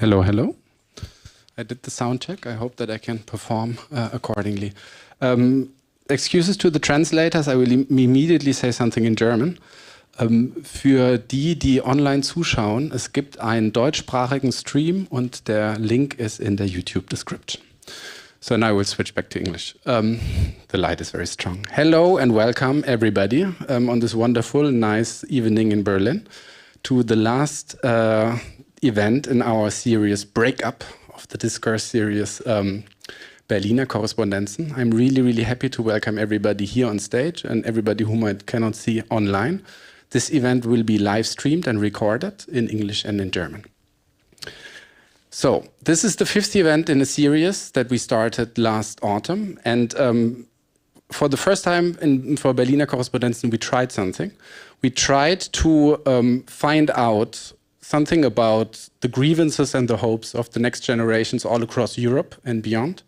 Hello, hello. I did the sound check. I hope that I can perform accordingly. Excuses to the translators. I will immediately say something in German. Für die, die online zuschauen, es gibt einen deutschsprachigen Stream und der Link ist in der YouTube description. So now I will switch back to English. The light is very strong. Hello and welcome everybody on this wonderful, nice evening in Berlin to the last event in our series Breakup of the discourse series Lina, Korrespondenzen. I'm really, really happy to welcome everybody here on stage and everybody whom I cannot see online. This event will be live streamed and recorded in English and in German. So this is the 5th event in a series that we started last autumn. And for the first time for Berliner Korrespondenzen, we tried something. We tried to find out something about the grievances and the hopes of the next generations all across Europe and beyond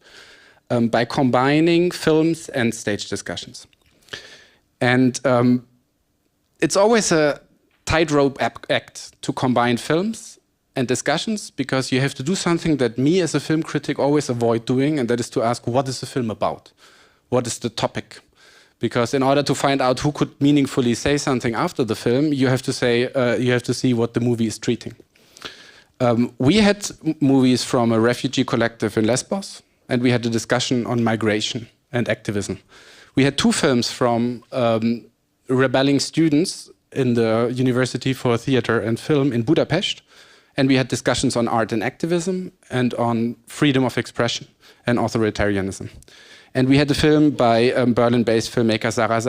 by combining films and stage discussions. And it's always a tightrope act to combine films and discussions, because you have to do something that me as a film critic always avoid doing, and that is to ask, what is the film about? What is the topic? Because in order to find out who could meaningfully say something after the film, you have to say, you have to see what the movie is treating. We had movies from a refugee collective in Lesbos, and we had a discussion on migration and activism. We had 2 films from rebelling students in the University for Theatre and Film in Budapest, and we had discussions on art and activism and on freedom of expression and authoritarianism. And we had a film by Berlin-based filmmaker Sara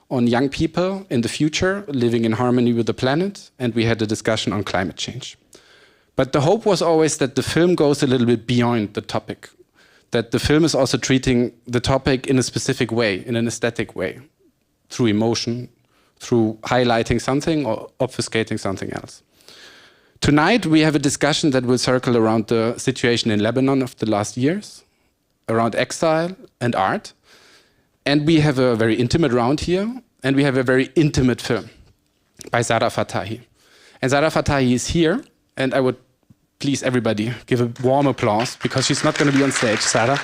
on young people in the future living in harmony with the planet, and we had a discussion on climate change. But the hope was always that the film goes a little bit beyond the topic, that the film is also treating the topic in a specific way, in an aesthetic way, through emotion, through highlighting something or obfuscating something else. Tonight we have a discussion that will circle around the situation in Lebanon of the last years, around exile and art. And we have a very intimate round here, and we have a very intimate film by Sara Fattahi. And Sara Fattahi is here, and I would please everybody give a warm applause, because she's not going to be on stage. Sara.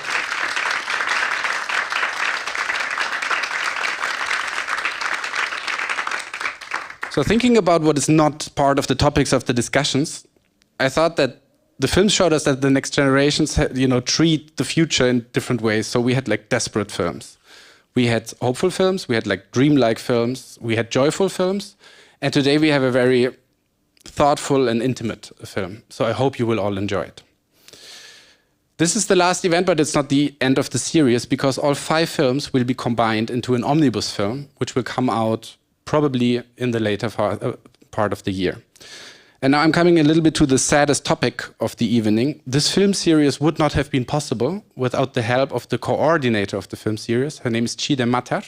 So thinking about what is not part of the topics of the discussions, I thought that the film showed us that the next generations, treat the future in different ways. So we had like desperate films. We had hopeful films, we had like dreamlike films, we had joyful films. And today we have a very thoughtful and intimate film. So I hope you will all enjoy it. This is the last event, but it's not the end of the series, because all 5 films will be combined into an omnibus film, which will come out probably in the later part of the year. And now I'm coming a little bit to the saddest topic of the evening. This film series would not have been possible without the help of the coordinator of the film series. Her name is Çiğdem Mater.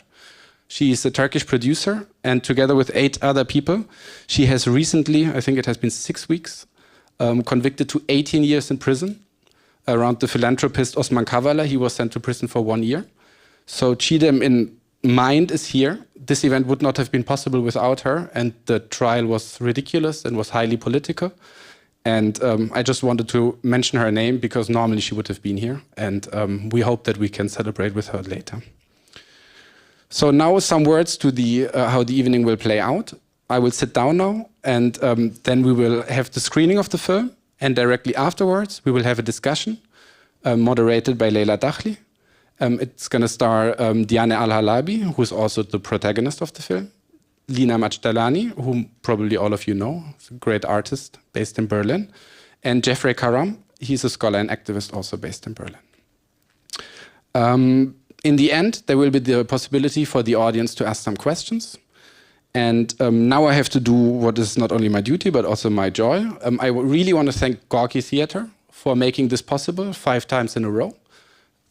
She is a Turkish producer, and together with 8 other people, she has recently, I think it has been 6 weeks, convicted to 18 years in prison around the philanthropist Osman Kavala. He was sent to prison for 1 year. So Çiğdem in mind is here. This event would not have been possible without her, and the trial was ridiculous and was highly political. And I just wanted to mention her name, because normally she would have been here, and we hope that we can celebrate with her later. So now some words to the how the evening will play out. I will sit down now, and then we will have the screening of the film, and directly afterwards we will have a discussion moderated by Leyla Dakhli. It's going to star Al-Halabi, who's also the protagonist of the film, Lina Majdalanie, whom probably all of you know, he's a great artist based in Berlin, and Karam. He's a scholar and activist also based in Berlin. In the end, there will be the possibility for the audience to ask some questions. And now I have to do what is not only my duty, but also my joy. I really want to thank Gorky Theatre for making this possible 5 times in a row.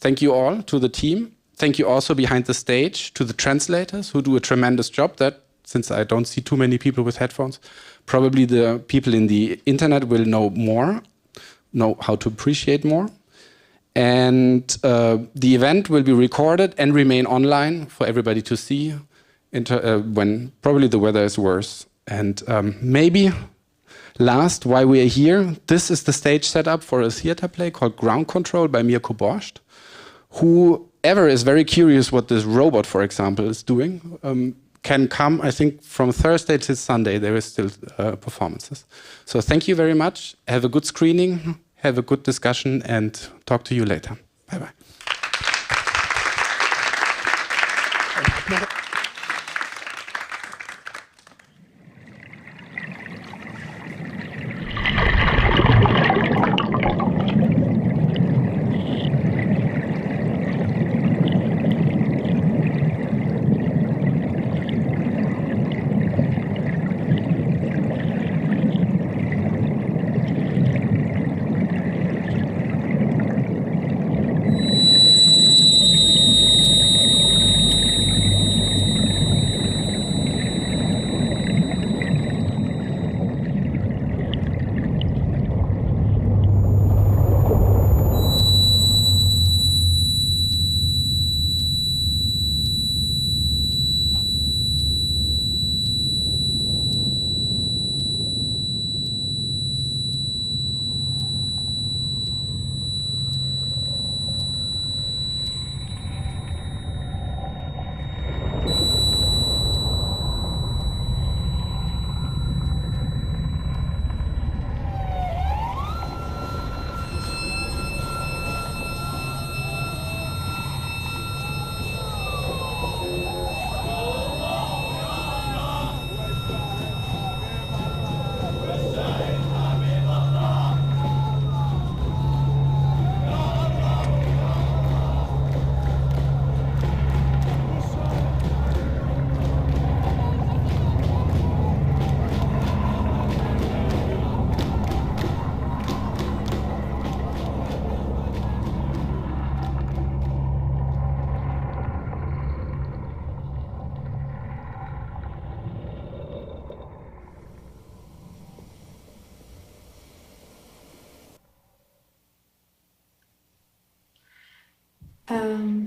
Thank you all to the team. Thank you also behind the stage to the translators, who do a tremendous job. That, since I don't see too many people with headphones, probably the people in the internet will know more, know how to appreciate more. And the event will be recorded and remain online for everybody to see when probably the weather is worse. And maybe Last, why we are here. This is the stage setup for a theater play called Ground Control by Mirko Borscht. Whoever is very curious what this robot, for example, is doing, can come, I think, from Thursday till Sunday. There is still performances. So thank you very much. Have a good screening, have a good discussion, and talk to you later. Bye-bye.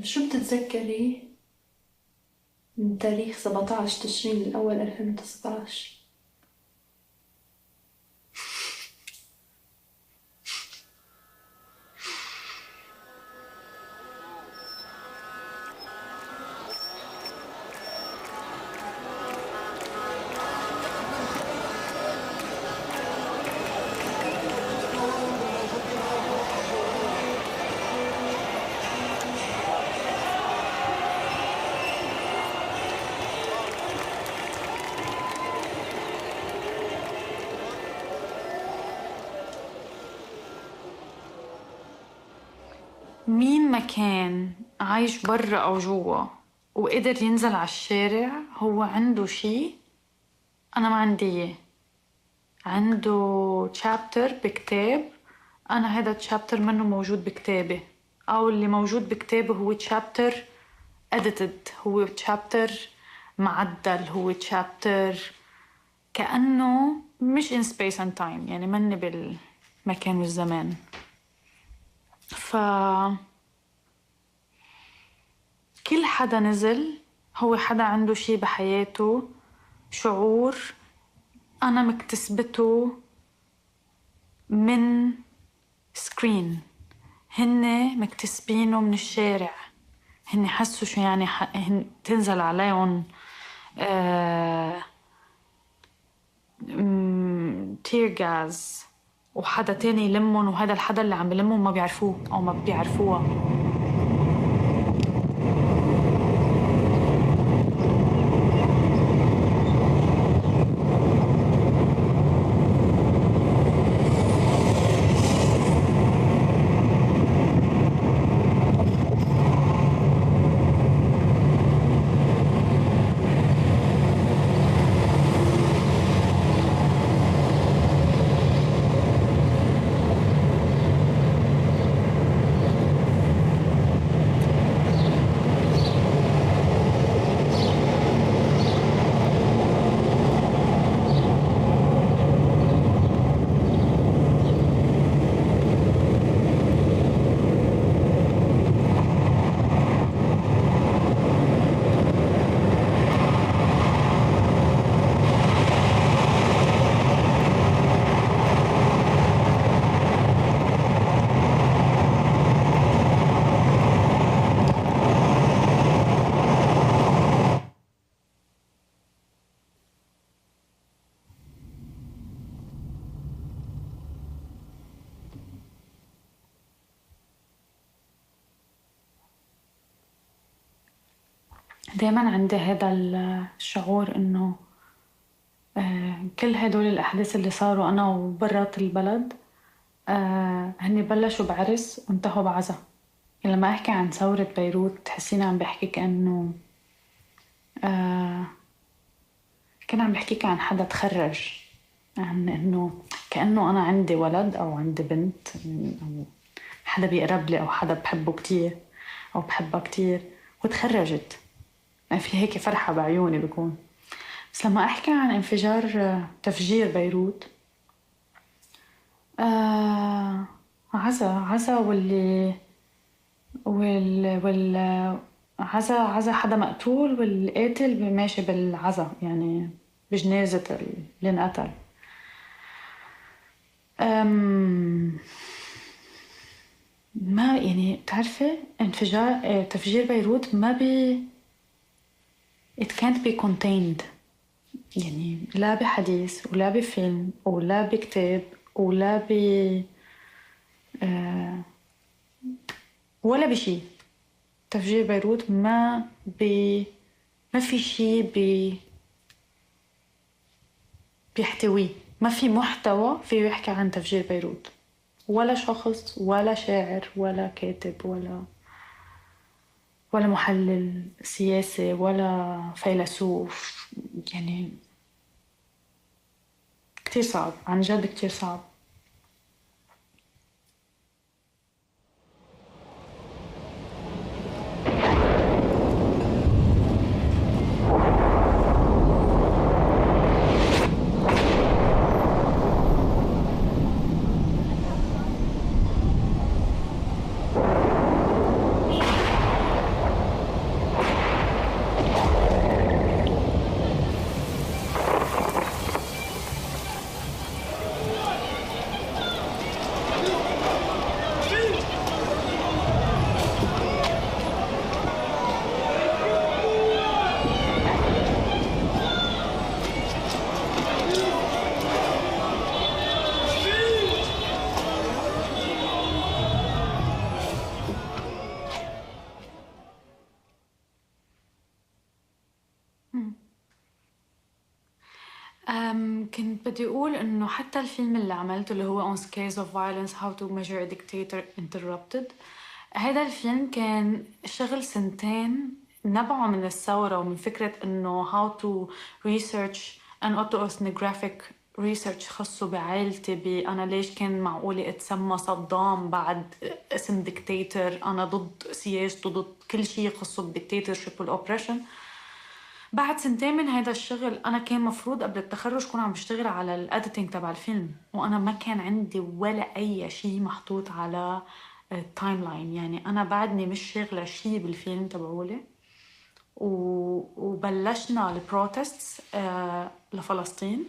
شو بتتذكري من تاريخ 17 تشرين الأول 2019؟ مين ما كان عايش برا أو جوا وقدر ينزل على الشارع هو عنده شي أنا ما عندي إياه. عنده chapter بكتاب، أنا هذا chapter منه موجود بكتابي، أو اللي موجود بكتابي هو chapter edited، هو chapter معدل، هو chapter كأنه مش in space and time، يعني مني بالمكان والزمان. كل حدا نزل هو حدا عنده شي بحياته، شعور أنا مكتسبته من سكرين، هن مكتسبينه من الشارع، هن حسوا شو يعني تنزل عليهم تير غاز وحدا تاني يلمهم، وهذا الحدا اللي عم بلمهم ما بيعرفوه أو ما بيعرفوها. دايما عندي هذا الشعور إنه كل هدول الأحداث اللي صاروا أنا وبرات البلد هني بلشوا بعرس وانتهوا بعزا. يعني لما أحكي عن ثورة بيروت تحسيني عم بحكي كأنه كان عم بحكيك عن حدا تخرج، عن إنه كأنه أنا عندي ولد أو عندي بنت أو حدا بيقرب لي أو حدا بحبه كتير أو بحبها كتير وتخرجت. يعني في هيك فرحة بعيوني بكون. بس لما أحكي عن انفجار تفجير بيروت عزا عزا حدا مقتول والقاتل ماشي بالعزا، يعني بجنازة اللي انقتل. ما يعني بتعرفي انفجار تفجير بيروت ما it can't be contained. يعني لا بحديث ولا بفيلم ولا بكتاب ولا ولا بشي. تفجير بيروت ما في شي بيحتويه، ما في محتوى فيه يحكي عن تفجير بيروت، ولا شخص ولا شاعر ولا كاتب ولا محلل سياسي ولا فيلسوف. يعني كتير صعب، عن جد كتير صعب. كنت بدي أقول إنه حتى الفيلم اللي عملته اللي هو On Scales of Violence How to Measure a Dictator Interrupted، هذا الفيلم كان شغل 2 سنين نبعه من الثورة ومن فكرة إنه how to research an autoethnographic research خاصه بعائلتي، أنا ليش كان معقولة أتسمى صدام بعد اسم ديكتاتور، أنا ضد سياسته ضد كل شيء خاصه بالديكتاتورشيب والأوبريشن. بعد 2 سنين من هذا الشغل أنا كان مفروض قبل التخرج كون عم بشتغل على الأديتنج تبع الفيلم، وأنا ما كان عندي ولا أي شيء محطوط على التايم لاين. يعني أنا بعدني مش شاغلة شيء بالفيلم تبعولي، وبلشنا البروتستس لفلسطين.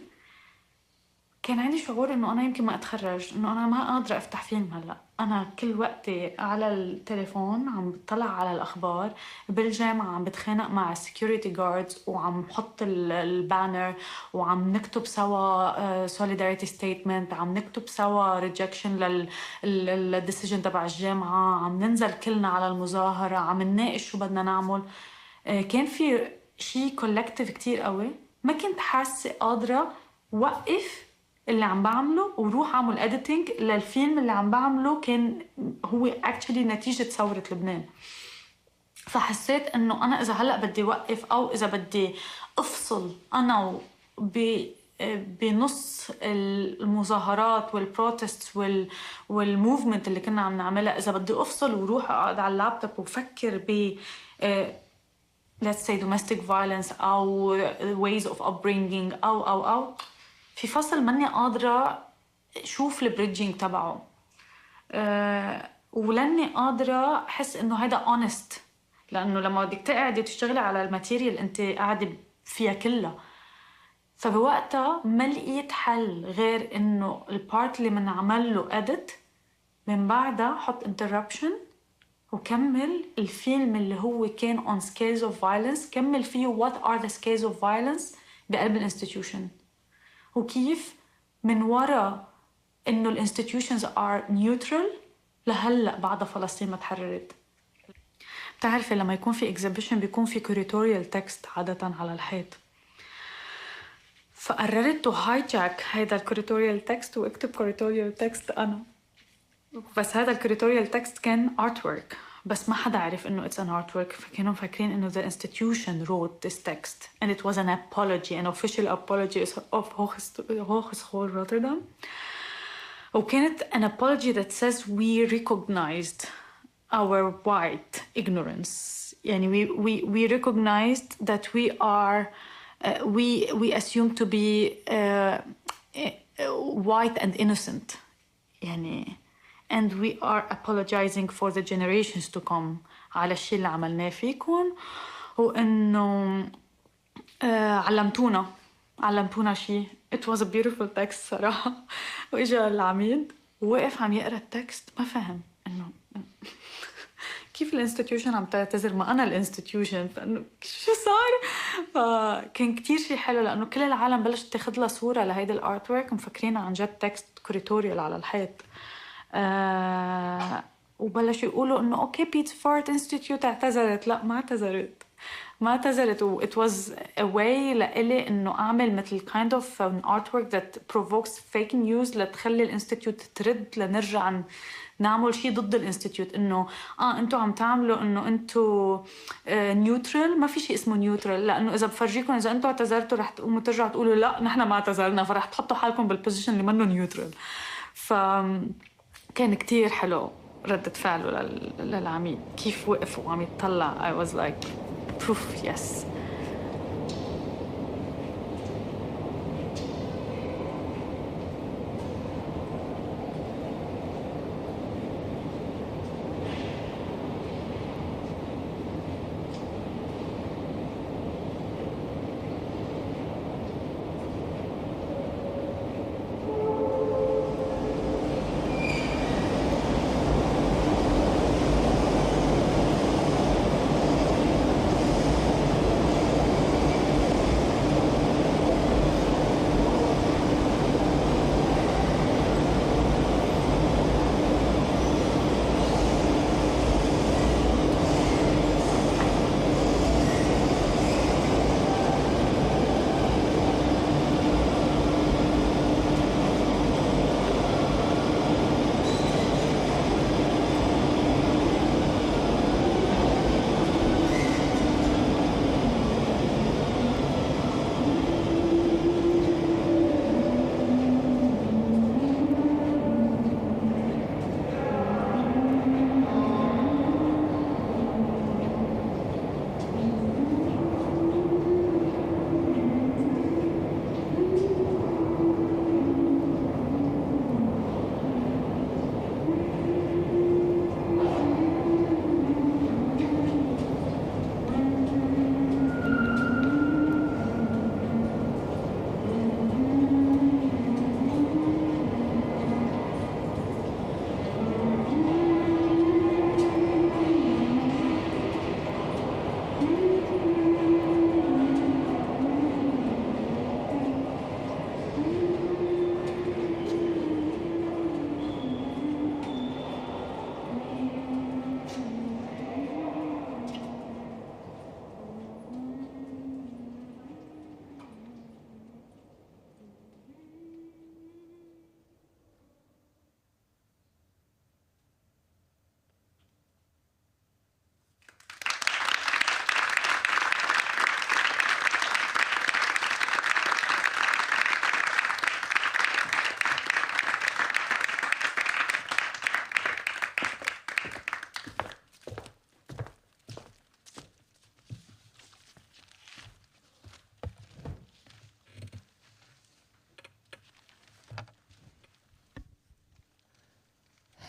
كان عندي شعور إنه أنا يمكن ما أتخرج، إنه أنا ما قادرة أفتح فيلم هلأ. أنا كل وقتي على التليفون عم بطلع على الأخبار، بالجامعة عم بتخانق مع السكيورتي جاردز وعم بحط البانر وعم نكتب سوا solidarity statement، عم نكتب سوا rejection للديسيجن تبع الجامعة، عم ننزل كلنا على المظاهرة، عم نناقش شو بدنا نعمل. كان في شيء كولكتيف كتير قوي. ما كنت حاسة قادرة وقف اللي عم بعمله وروح اعمل اديتنج للفيلم اللي عم بعمله، كان هو اكشلي نتيجة ثورة لبنان. فحسيت انه انا اذا هلأ بدي وقف او اذا بدي افصل انا بنص المظاهرات والبروتست والموفمنت اللي كنا عم نعملها، اذا بدي افصل وروح اقعد على اللابتوب وفكر ب let's say domestic violence أو ways of upbringing أو في فصل ماني قادرة شوف البريدجينج تبعه. ولاني قادرة أحس إنه هيدا honest، لأنه لما بدك تقعدي تشتغلي على الماتيريال أنت قاعدة فيها كلها. فبوقتها ما لقيت حل غير إنه البارت اللي منعمل له edit من بعدها حط interruption وكمل الفيلم اللي هو كان on scales of violence، كمل فيه what are the scales of violence بقلب الانستيتيوشن، وكيف من وراء إنه الانستيتيوشنز are neutral لهلأ بعد فلسطين ما تحررت. بتعرفي لما يكون في exhibition بيكون في curatorial text عادة على الحيط. فقررت to hijack هيدا الكوريتوريال تكست واكتب كوريتوريال تكست أنا. بس هذا الكوريتوريال تكست كان artwork، بس ما حدا عرف إنه it's an artwork، فكانوا فاكرين إنه the institution wrote this text and it was an apology, an official apology of Hogeschool Rotterdam. وكانت an apology that says we recognized our white ignorance. يعني we recognized that we are we assume to be white and innocent. يعني and we are apologizing for the generations to come على الشيء اللي عملناه فيكم، وإنه علمتونا شيء. It was a beautiful text صراحة. وإجا العميد ووقف عم يقرأ التكست ما فهم إنه كيف الانستتيوشن عم تعتذر، ما أنا الانستتيوشن، فإنه شو صار. فكان كتير شيء حلو لأنه كل العالم بلشت تاخد لها صورة لهيدا الارت ورك مفكرينها عن جد تكست كوريتوريال على الحيط. وبلشوا يقولوا إنه أوكي بيتس فارت انستيتيوت اعتذرت. لا ما اعتذرت و it was a way لإلي إنه أعمل مثل kind of an artwork that provokes fake news لتخلي الانستيتيوت ترد لنرجع نعمل شيء ضد الانستيتيوت. إنه أنتوا عم تعملوا إنه أنتوا نيوترال. ما في شيء اسمه نيوترال، لأنه إذا بفرجيكم إذا أنتوا اعتذرتوا رح تقوموا ترجعوا تقولوا لا نحن ما اعتذرنا، فرح تحطوا حالكم بالبوزيشن اللي منه نيوترال. فكان كتير حلو ردة فعله للعميد كيف وقف وعم يتطلع. I was like proof yes.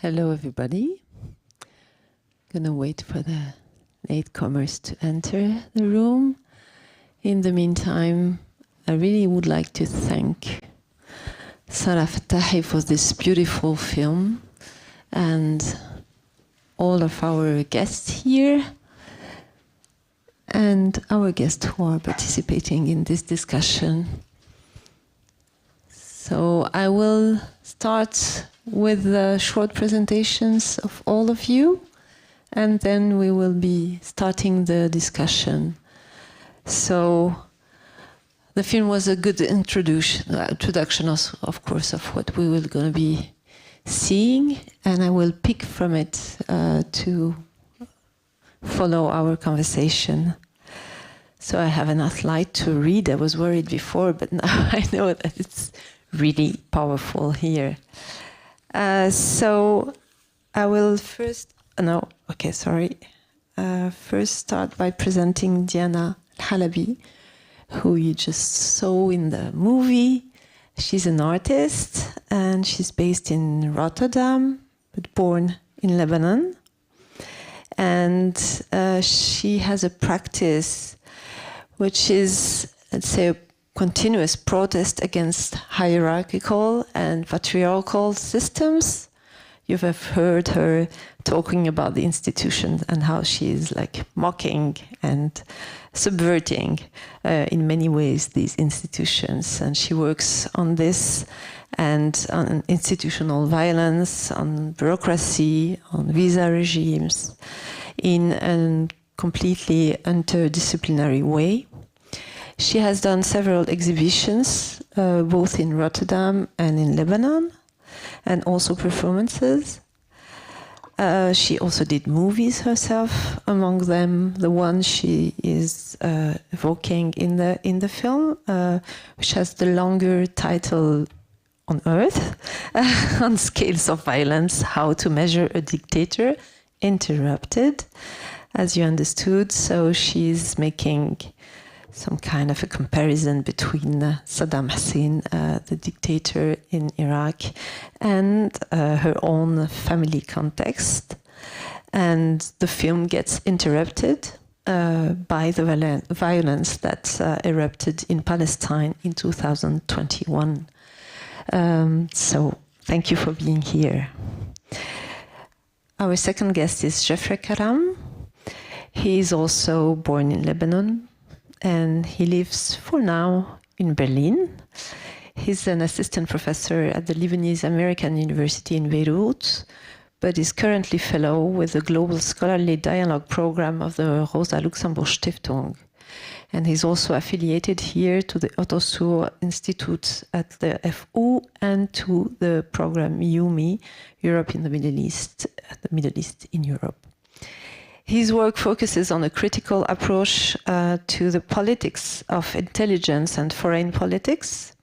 Hello, everybody. Gonna wait for the latecomers to enter the room. In the meantime, I really would like to thank Sara Fattahi for this beautiful film and all of our guests here and our guests who are participating in this discussion. So I will start with the short presentations of all of you, and then we will be starting the discussion. So the film was a good introduction of course, of what we were going to be seeing, and I will pick from it to follow our conversation. So I have enough light to read. I was worried before, but now I know that it's really powerful here. So I will first start by presenting Diana Al-Halabi, who you just saw in the movie. She's an artist, and she's based in Rotterdam, but born in Lebanon. And she has a practice which is, let's say, a continuous protest against hierarchical and patriarchal systems. You have heard her talking about the institutions and how she is like mocking and subverting in many ways these institutions. And she works on this and on institutional violence, on bureaucracy, on visa regimes in a completely interdisciplinary way. She has done several exhibitions, both in Rotterdam and in Lebanon, and also performances. She also did movies herself, among them the one she is evoking in the film, which has the longer title On Earth, on Scales of Violence, How to Measure a Dictator, Interrupted, as you understood. So she's making some kind of a comparison between Saddam Hussein, the dictator in Iraq, and her own family context. And the film gets interrupted by the violence that erupted in Palestine in 2021. So thank you for being here. Our second guest is Jeffrey Karam. He is also born in Lebanon, and he lives for now in Berlin. He's an assistant professor at the Lebanese American University in Beirut, but is currently fellow with the Global Scholarly Dialogue Program of the Rosa Luxemburg Stiftung. And he's also affiliated here to the Otto Suhr Institute at the FU and to the program YUMI, Europe in the Middle East, the Middle East in Europe. His work focuses on a critical approach to the politics of intelligence and foreign politics,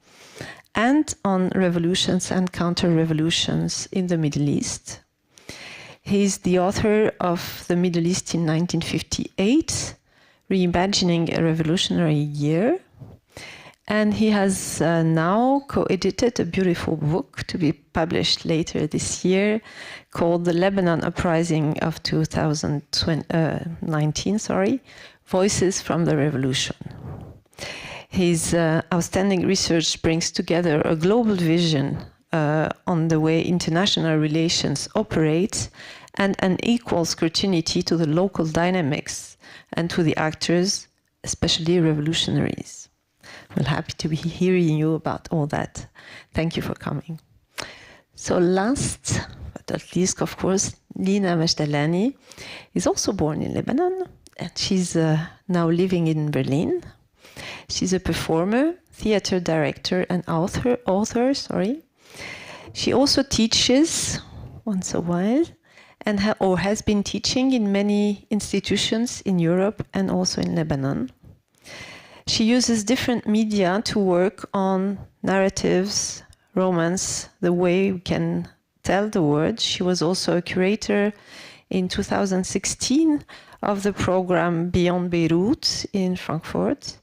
and on revolutions and counter-revolutions in the Middle East. He's the author of The Middle East in 1958, Reimagining a Revolutionary Year. And he has now co-edited a beautiful book to be published later this year called The Lebanon Uprising of 2019, Voices from the Revolution. His outstanding research brings together a global vision on the way international relations operate and an equal scrutiny to the local dynamics and to the actors, especially revolutionaries. We're happy to be hearing you about all that. Thank you for coming. So last but not least, of course, Lina Majdalanie is also born in Lebanon, and she's now living in Berlin. She's a performer, theater director, and author. She also teaches once a while, and has been teaching in many institutions in Europe and also in Lebanon. She uses different media to work on narratives, romance, the way we can tell the words. She was also a curator in 2016 of the program Beyond Beirut in Frankfurt.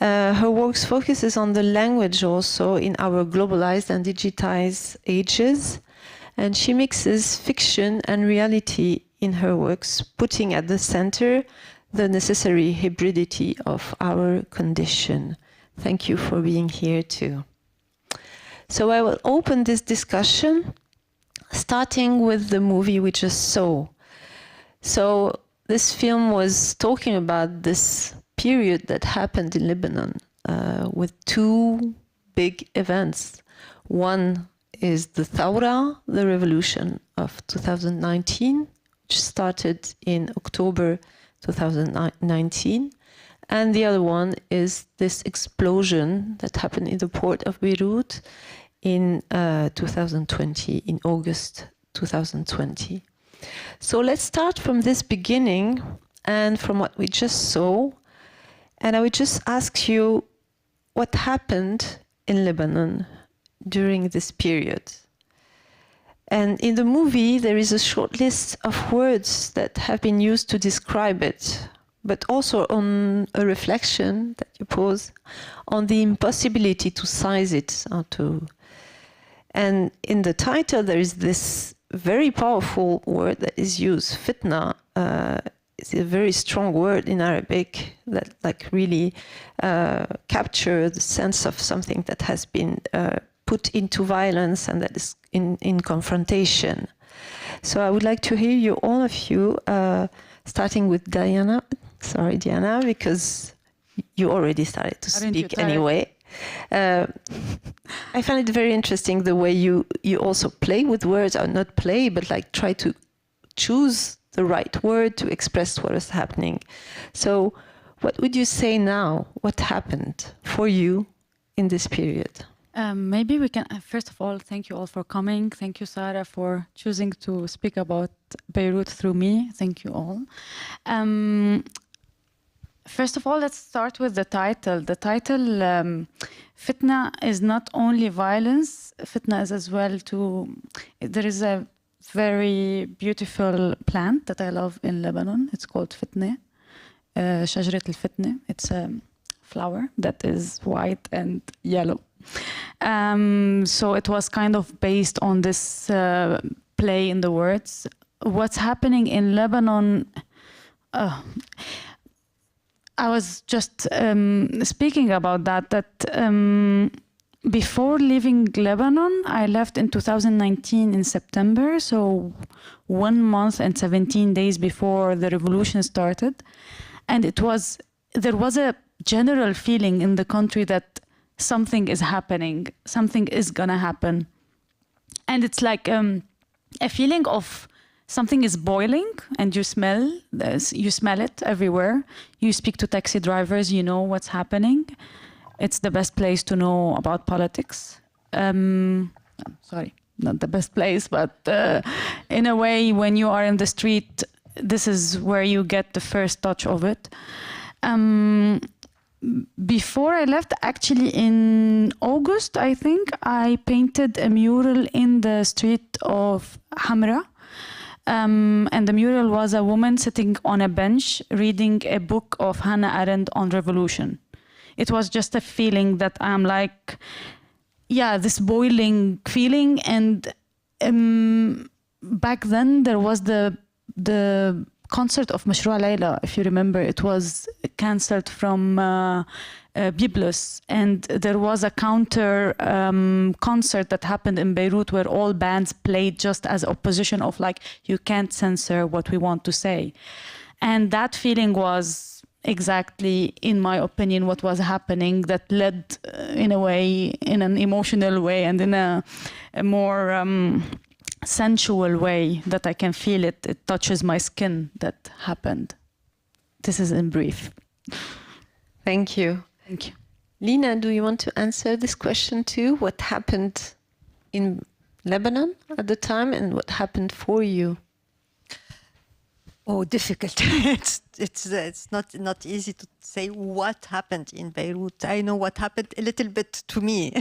Her work focuses on the language also in our globalized and digitized ages, and she mixes fiction and reality in her works, putting at the center the necessary hybridity of our condition. Thank you for being here too. So I will open this discussion starting with the movie we just saw. So this film was talking about this period that happened in Lebanon with two big events. One is the Thawra, the revolution of 2019, which started in October 2019. And the other one is this explosion that happened in the port of Beirut in 2020, in August 2020. So let's start from this beginning and from what we just saw. And I would just ask you what happened in Lebanon during this period. And in the movie, there is a short list of words that have been used to describe it, but also on a reflection that you pose on the impossibility to size it. And in the title, there is this very powerful word that is used, fitna. It's a very strong word in Arabic that really captures the sense of something that has been put into violence and that is in confrontation. So I would like to hear you, all of you, starting with Diana. Sorry, Diana, because you already started to speak anyway. I find it very interesting the way you also play with words, or not play, but like try to choose the right word to express what is happening. So what would you say now? What happened for you in this period? Maybe we can, first of all, thank you all for coming. Thank you, Sara, for choosing to speak about Beirut through me. Thank you all. First of all, let's start with the title. The title, Fitna, is not only violence. Fitna is as well there is a very beautiful plant that I love in Lebanon. It's called Fitna, شجرة الفتنة. It's a flower that is white and yellow. So it was kind of based on this play in the words. What's happening in Lebanon, I was just speaking about that before leaving Lebanon, I left in 2019 in September, so 1 month and 17 days before the revolution started. And there was a general feeling in the country that something is happening, something is gonna happen. And it's like a feeling of something is boiling and you smell it everywhere. You speak to taxi drivers, you know what's happening. It's the best place to know about politics. Sorry, not the best place, but in a way, when you are in the street, this is where you get the first touch of it. Before I left, actually in August, I think, I painted a mural in the street of Hamra. And the mural was a woman sitting on a bench reading a book of Hannah Arendt on revolution. It was just a feeling that I'm like, yeah, this boiling feeling. And back then there was the concert of Mashrou' Leyla, if you remember. It was cancelled from Byblos, and there was a counter concert that happened in Beirut where all bands played just as opposition of like, you can't censor what we want to say. And that feeling was exactly, in my opinion, what was happening, that led in a way, in an emotional way and in a more sensual way that I can feel it. It touches my skin that happened. This is in brief. Thank you. Thank you. Lina, do you want to answer this question too? What happened in Lebanon at the time and what happened for you? Oh, difficult. It's not easy to say what happened in Beirut. I know what happened a little bit to me.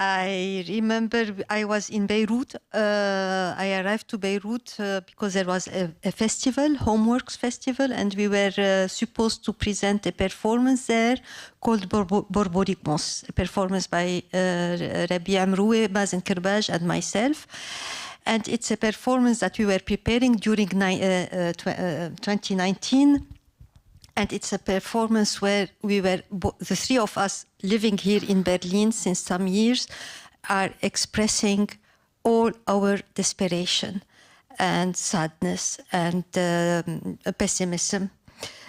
I remember I was in Beirut. I arrived to Beirut because there was a festival, Homeworks Festival, and we were supposed to present a performance there called Borborikmos, a performance by Rabbi Amroué, Mazen Kerbaj, and myself. And it's a performance that we were preparing during 2019. And it's a performance where we were, the three of us living here in Berlin since some years, are expressing all our desperation and sadness and pessimism.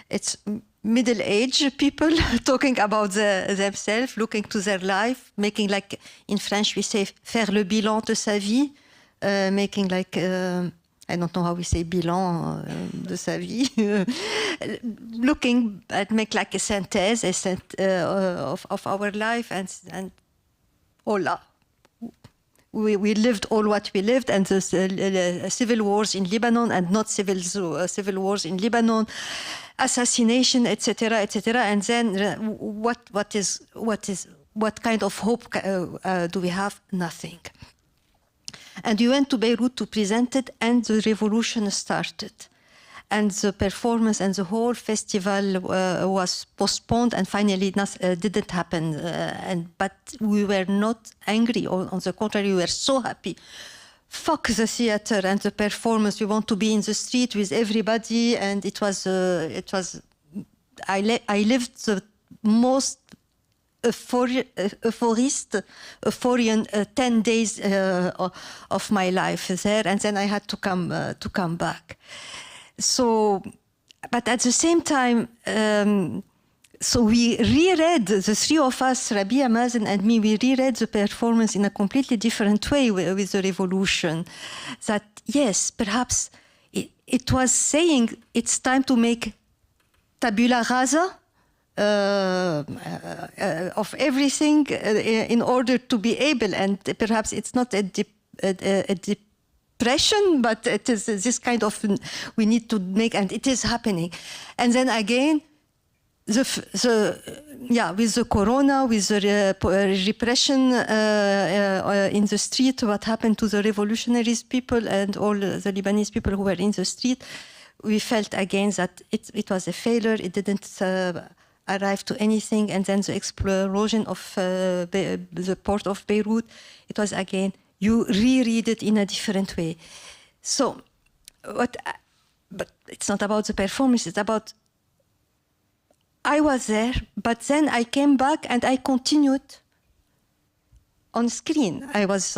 It's middle-aged people talking about themselves, looking to their life, making, like in French we say, faire le bilan de sa vie, making like I don't know how we say bilan de sa vie, looking at make like a synthèse of our life, and hola. We lived all what we lived, and the civil wars in Lebanon and not civil wars in Lebanon, assassination, etc., etc. And then what kind of hope do we have? Nothing. And we went to Beirut to present it, and the revolution started. And the performance and the whole festival was postponed, and finally didn't happen. But we were not angry. On the contrary, we were so happy. Fuck the theater and the performance. We want to be in the street with everybody. And it was. I lived the most euphorian 10 days of my life there, and then I had to come back. So, but at the same time, so we reread, the three of us, Rabia, Mazen, and me, we reread the performance in a completely different way with the revolution. That, yes, perhaps it was saying it's time to make tabula rasa of everything in order to be able, and perhaps it's not a depression, but it is this kind of, we need to make, and it is happening. And then again, with the corona, with the repression in the street, what happened to the revolutionaries people and all the Lebanese people who were in the street, we felt again that it was a failure. It didn't arrive to anything. And then the explosion of the port of Beirut, it was again, you reread it in a different way. So, but it's not about the performance, it's about, I was there, but then I came back and I continued on screen. I was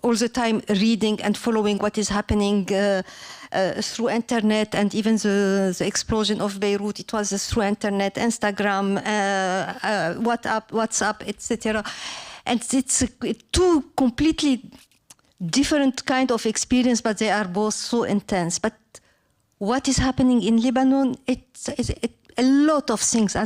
all the time reading and following what is happening through internet, and even the explosion of Beirut, it was through internet, Instagram, WhatsApp, etc. And it's two completely different kind of experience, but they are both so intense. But what is happening in Lebanon, a lot of things are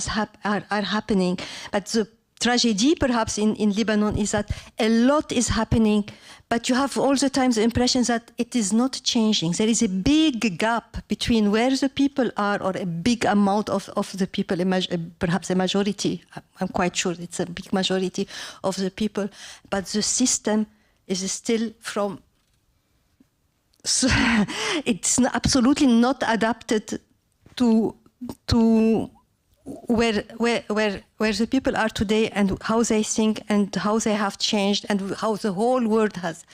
happening. But the tragedy, perhaps, in Lebanon is that a lot is happening, but you have all the time the impression that it is not changing. There is a big gap between where the people are, or a big amount of the people, perhaps a majority, I'm quite sure it's a big majority of the people, but the system is still from... So it's absolutely not adapted to where the people are today, and how they think, and how they have changed, and how the whole world has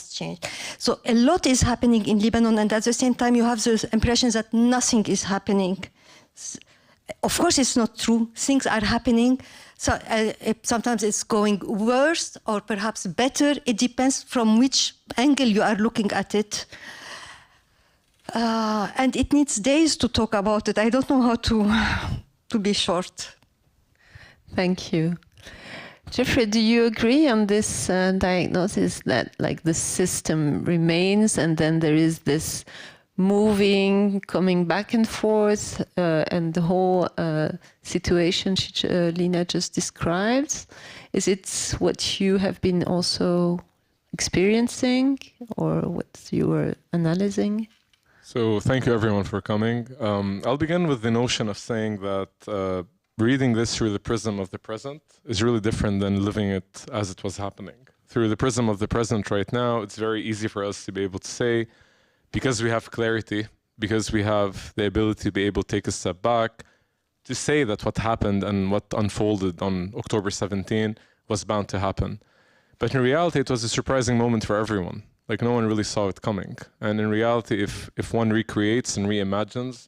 changed. So a lot is happening in Lebanon, and at the same time you have the impression that nothing is happening. Of course, it's not true. Things are happening. So sometimes it's going worse or perhaps better. It depends from which angle you are looking at it. And it needs days to talk about it. I don't know how to be short. Thank you. Jeffrey, do you agree on this diagnosis that like the system remains, and then there is this moving, coming back and forth, and the whole situation Lina just described? Is it what you have been also experiencing, or what you were analyzing? So thank you everyone for coming. I'll begin with the notion of saying that reading this through the prism of the present is really different than living it as it was happening. Through the prism of the present right now, it's very easy for us to be able to say, because we have clarity, because we have the ability to be able to take a step back, to say that what happened and what unfolded on October 17 was bound to happen. But in reality, it was a surprising moment for everyone. Like, no one really saw it coming. And in reality, if one recreates and reimagines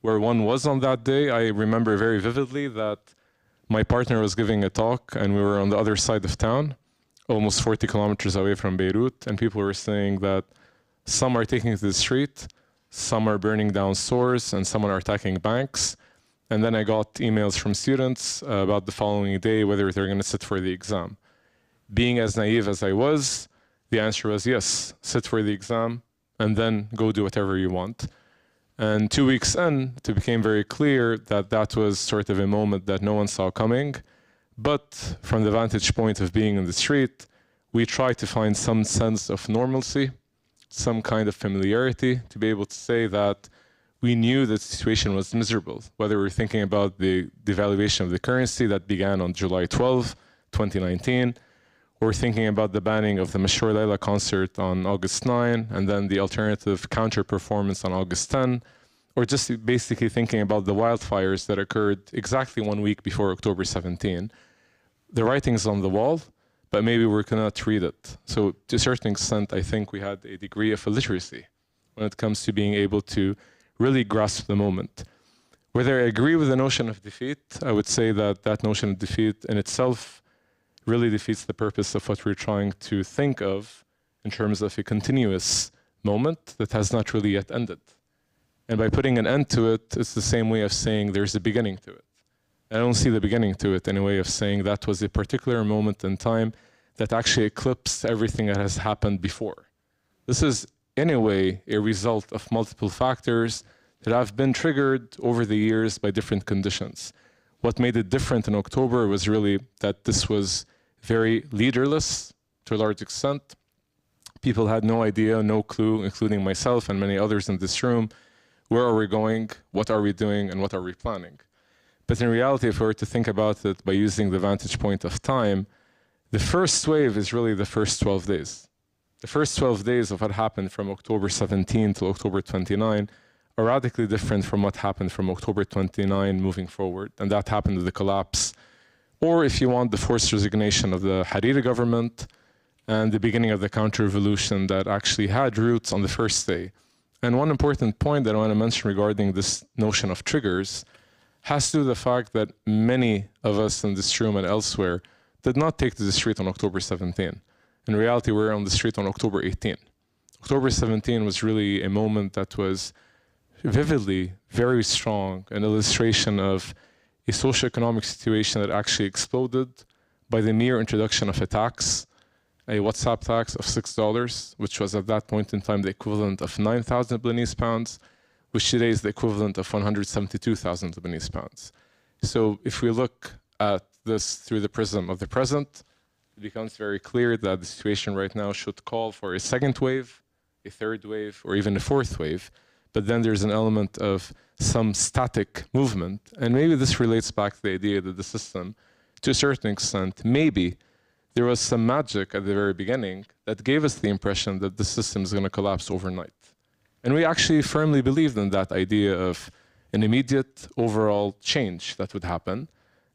where one was on that day, I remember very vividly that my partner was giving a talk and we were on the other side of town, almost 40 kilometers away from Beirut, and people were saying that some are taking to the street, some are burning down stores, and some are attacking banks. And then I got emails from students about the following day, whether they're going to sit for the exam. Being as naive as I was, The answer was yes, sit for the exam and then go do whatever you want. And 2 weeks in, it became very clear that that was sort of a moment that no one saw coming. But from the vantage point of being in the street, we tried to find some sense of normalcy, some kind of familiarity, to be able to say that we knew that the situation was miserable, whether we're thinking about the devaluation of the currency that began on July 12, 2019, or thinking about the banning of the Mashhur Leyla concert on August 9, and then the alternative counter-performance on August 10, or just basically thinking about the wildfires that occurred exactly 1 week before October 17. The writing's on the wall, but maybe we cannot read it. So to a certain extent, I think we had a degree of illiteracy when it comes to being able to really grasp the moment. Whether I agree with the notion of defeat, I would say that that notion of defeat in itself really defeats the purpose of what we're trying to think of in terms of a continuous moment that has not really yet ended. And by putting an end to it, it's the same way of saying there's a beginning to it. I don't see the beginning to it in a way of saying that was a particular moment in time that actually eclipsed everything that has happened before. This is, in a way, a result of multiple factors that have been triggered over the years by different conditions. What made it different in October was really that this was very leaderless to a large extent. People had no idea, no clue, including myself and many others in this room, where are we going, what are we doing, and what are we planning. But in reality, if we were to think about it by using the vantage point of time, the first wave is really the first 12 days. The first 12 days of what happened from October 17 to October 29 are radically different from what happened from October 29 moving forward. And that happened with the collapse, or if you want, the forced resignation of the Hariri government and the beginning of the counter-revolution that actually had roots on the first day. And one important point that I want to mention regarding this notion of triggers has to do with the fact that many of us in this room and elsewhere did not take to the street on October 17. In reality, we were on the street on October 18. October 17 was really a moment that was vividly very strong, an illustration of a socioeconomic situation that actually exploded by the mere introduction of a tax, a WhatsApp tax of $6, which was at that point in time the equivalent of 9,000 Lebanese pounds, which today is the equivalent of 172,000 Lebanese pounds. So if we look at this through the prism of the present, it becomes very clear that the situation right now should call for a second wave, a third wave, or even a fourth wave. But then there's an element of some static movement. And maybe this relates back to the idea that the system, to a certain extent, maybe there was some magic at the very beginning that gave us the impression that the system is going to collapse overnight. And we actually firmly believed in that idea of an immediate overall change that would happen.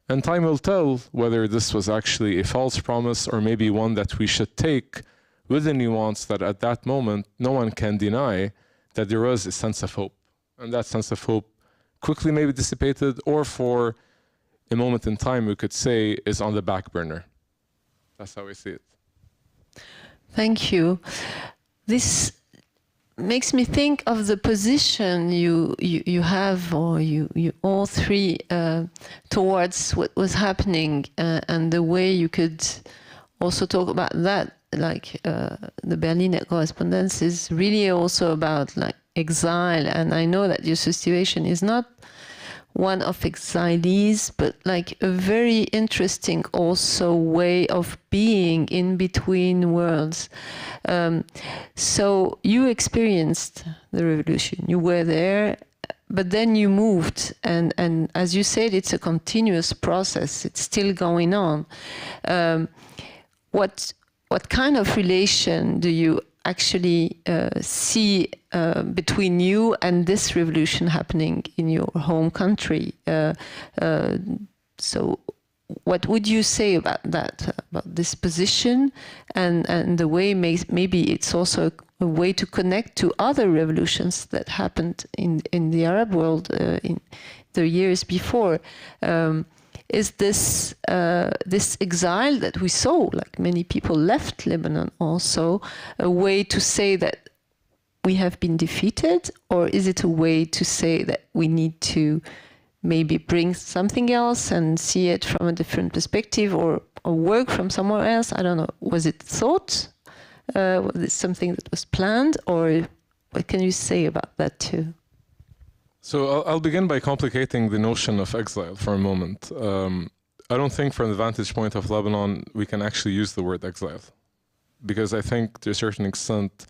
And time will tell whether this was actually a false promise or maybe one that we should take with the nuance that at that moment, no one can deny that there was a sense of hope. And that sense of hope quickly maybe dissipated, or for a moment in time, we could say is on the back burner. That's how we see it. Thank you. This makes me think of the position you have, or you all three, towards what was happening, and the way you could also talk about that. Like the Berliner Korrespondenzen is really also about like exile, and I know that your situation is not one of exilees, but like a very interesting also way of being in between worlds. So you experienced the revolution, you were there, but then you moved, and as you said, it's a continuous process, it's still going on. What kind of relation do you actually see between you and this revolution happening in your home country? So what would you say about that, about this position, and the way maybe it's also a way to connect to other revolutions that happened in the Arab world in the years before? Is this this exile that we saw, like many people left Lebanon, also a way to say that we have been defeated, or is it a way to say that we need to maybe bring something else and see it from a different perspective, or work from somewhere else? I don't know. Was it thought Was this something that was planned, or what can you say about that too? So I'll begin by complicating the notion of exile for a moment. I don't think from the vantage point of Lebanon we can actually use the word exile, because I think to a certain extent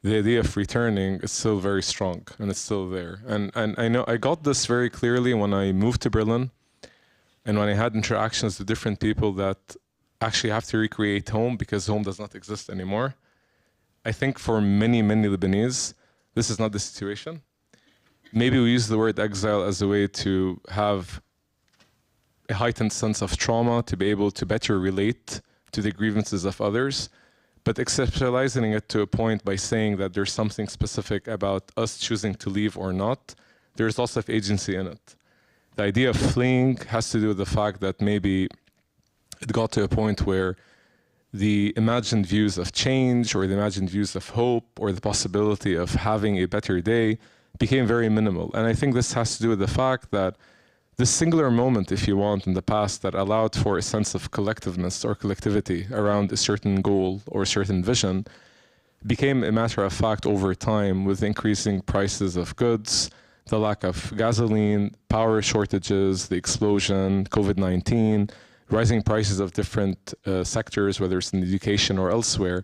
the idea of returning is still very strong and it's still there. And I know I got this very clearly when I moved to Berlin and when I had interactions with different people that actually have to recreate home because home does not exist anymore. I think for many, many Lebanese, this is not the situation. Maybe we use the word exile as a way to have a heightened sense of trauma, to be able to better relate to the grievances of others, but exceptionalizing it to a point by saying that there's something specific about us choosing to leave or not, there's lots of agency in it. The idea of fleeing has to do with the fact that maybe it got to a point where the imagined views of change or the imagined views of hope or the possibility of having a better day became very minimal. And I think this has to do with the fact that this singular moment, if you want, in the past that allowed for a sense of collectiveness or collectivity around a certain goal or a certain vision became a matter of fact over time with increasing prices of goods, the lack of gasoline, power shortages, the explosion, COVID-19, rising prices of different sectors, whether it's in education or elsewhere,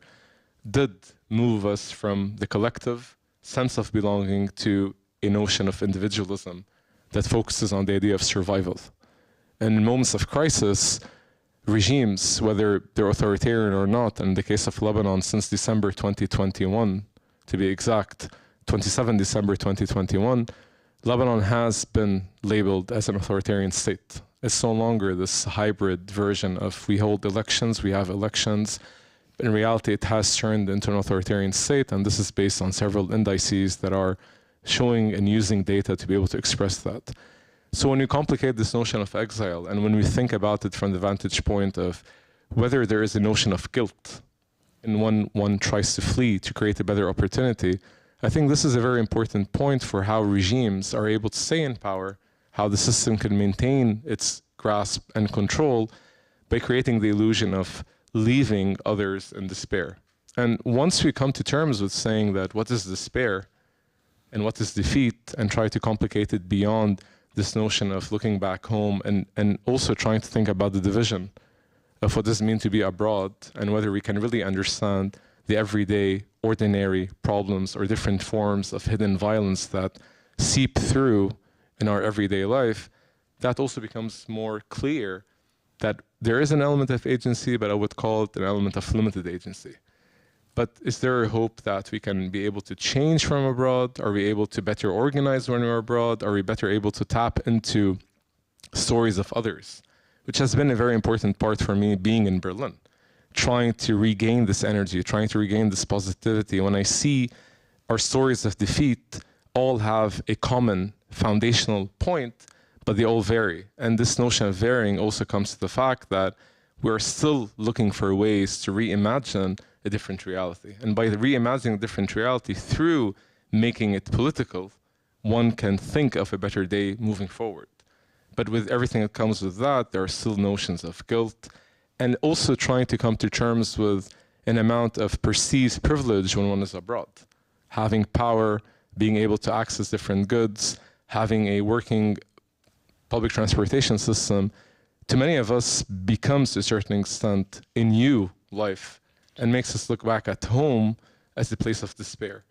did move us from the collective sense of belonging to a notion of individualism that focuses on the idea of survival. And in moments of crisis, regimes, whether they're authoritarian or not, in the case of Lebanon since December 2021, to be exact, 27 December 2021, Lebanon has been labeled as an authoritarian state. It's no longer this hybrid version of we hold elections, we have elections. In reality, it has turned into an authoritarian state, and this is based on several indices that are showing and using data to be able to express that. So when you complicate this notion of exile, and when we think about it from the vantage point of whether there is a notion of guilt, and when one tries to flee to create a better opportunity, I think this is a very important point for how regimes are able to stay in power, how the system can maintain its grasp and control by creating the illusion of leaving others in despair. And once we come to terms with saying that what is despair and what is defeat, and try to complicate it beyond this notion of looking back home and also trying to think about the division of what does it mean to be abroad and whether we can really understand the everyday, ordinary problems or different forms of hidden violence that seep through in our everyday life, that also becomes more clear that there is an element of agency, but I would call it an element of limited agency. But is there a hope that we can be able to change from abroad? Are we able to better organize when we're abroad? Are we better able to tap into stories of others? Which has been a very important part for me being in Berlin, trying to regain this energy, trying to regain this positivity. When I see our stories of defeat all have a common foundational point, but they all vary. And this notion of varying also comes to the fact that we're still looking for ways to reimagine a different reality. And by reimagining a different reality through making it political, one can think of a better day moving forward. But with everything that comes with that, there are still notions of guilt and also trying to come to terms with an amount of perceived privilege when one is abroad. Having power, being able to access different goods, having a working public transportation system, to many of us becomes to a certain extent a new life and makes us look back at home as a place of despair.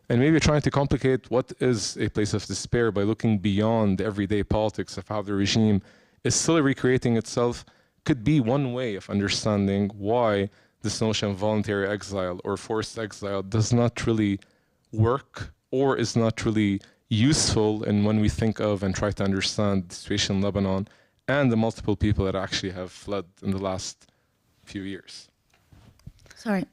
And maybe trying to complicate what is a place of despair by looking beyond the everyday politics of how the regime is still recreating itself could be one way of understanding why this notion of voluntary exile or forced exile does not really work or is not really useful in when we think of and try to understand the situation in Lebanon and the multiple people that actually have fled in the last few years. Sorry.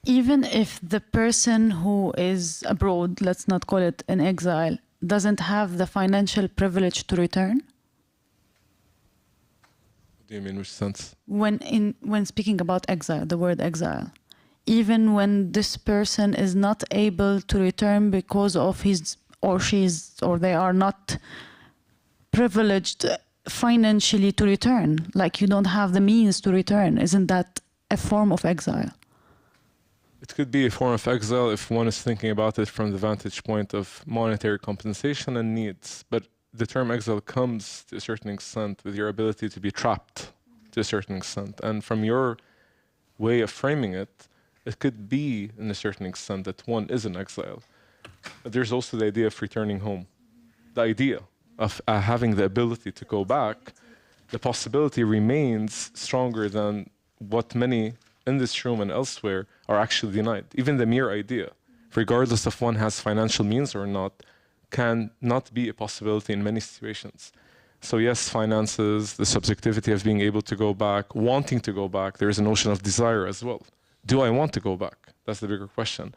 Even if the person who is abroad, let's not call it an exile, doesn't have the financial privilege to return? What do you mean, which sense? When speaking about exile, the word exile, even when this person is not able to return because of his or she's or they are not privileged financially to return, like you don't have the means to return, isn't that a form of exile? It could be a form of exile if one is thinking about it from the vantage point of monetary compensation and needs. But the term exile comes to a certain extent with your ability to be trapped to a certain extent. And from your way of framing it, it could be in a certain extent that one is an exile. But there's also the idea of returning home. The idea of having the ability to go back, the possibility remains stronger than what many in this room and elsewhere are actually denied. Even the mere idea, regardless if one has financial means or not, can not be a possibility in many situations. So yes, finances, the subjectivity of being able to go back, wanting to go back, there is a notion of desire as well. Do I want to go back? That's the bigger question.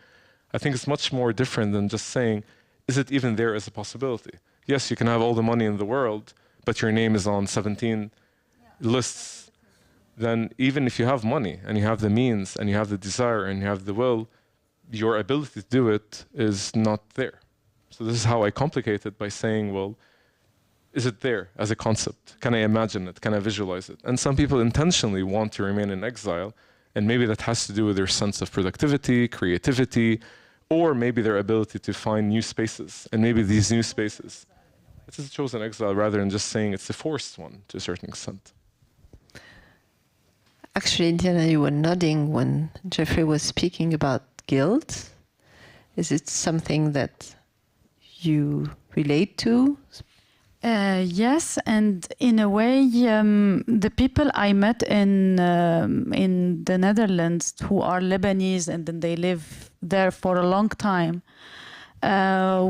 I think it's much more different than just saying, is it even there as a possibility? Yes, you can have all the money in the world, but your name is on 17 lists. Then even if you have money and you have the means and you have the desire and you have the will, your ability to do it is not there. So this is how I complicate it by saying, well, is it there as a concept? Can I imagine it? Can I visualize it? And some people intentionally want to remain in exile, and maybe that has to do with their sense of productivity, creativity, or maybe their ability to find new spaces. And maybe these new spaces, it's a chosen exile rather than just saying it's a forced one to a certain extent. Actually, Diana, you were nodding when Jeffrey was speaking about guilt. Is it something that you relate to? Yes, and in a way, the people I met in the Netherlands who are Lebanese and then they live there for a long time,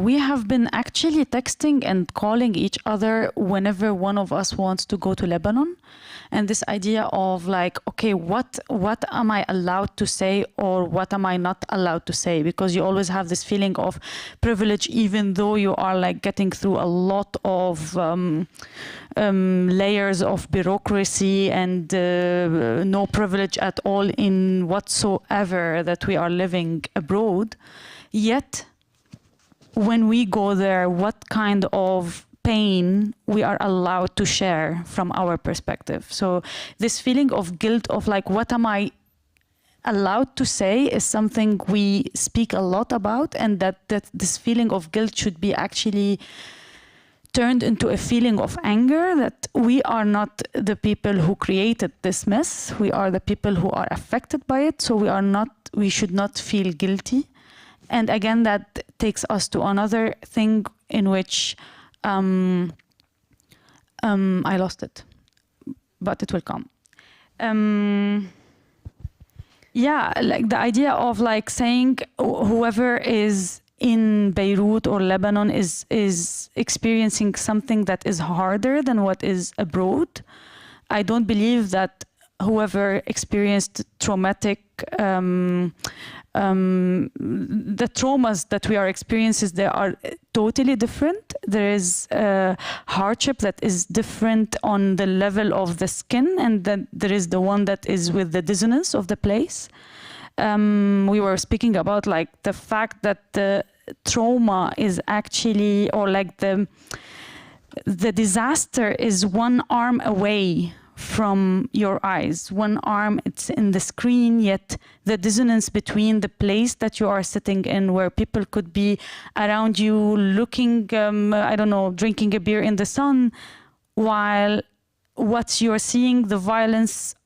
we have been actually texting and calling each other whenever one of us wants to go to Lebanon. And this idea of like, okay, what am I allowed to say or what am I not allowed to say? Because you always have this feeling of privilege, even though you are like getting through a lot of layers of bureaucracy and no privilege at all in whatsoever that we are living abroad. Yet, when we go there, what kind of pain we are allowed to share from our perspective. So this feeling of guilt of like, what am I allowed to say is something we speak a lot about, and that this feeling of guilt should be actually turned into a feeling of anger that we are not the people who created this mess. We are the people who are affected by it. So we should not feel guilty. And again, that takes us to another thing in which I lost it, but it will come. Yeah, like the idea of like saying whoever is in Beirut or Lebanon is experiencing something that is harder than what is abroad. I don't believe that whoever experienced traumatic the traumas that we are experiencing, they are totally different. There is a hardship that is different on the level of the skin, and then there is the one that is with the dissonance of the place. We were speaking about like the fact that the trauma is actually, or like the disaster is one arm away from your eyes. One arm, it's in the screen, yet the dissonance between the place that you are sitting in, where people could be around you looking, I don't know, drinking a beer in the sun, while what you're seeing, the violence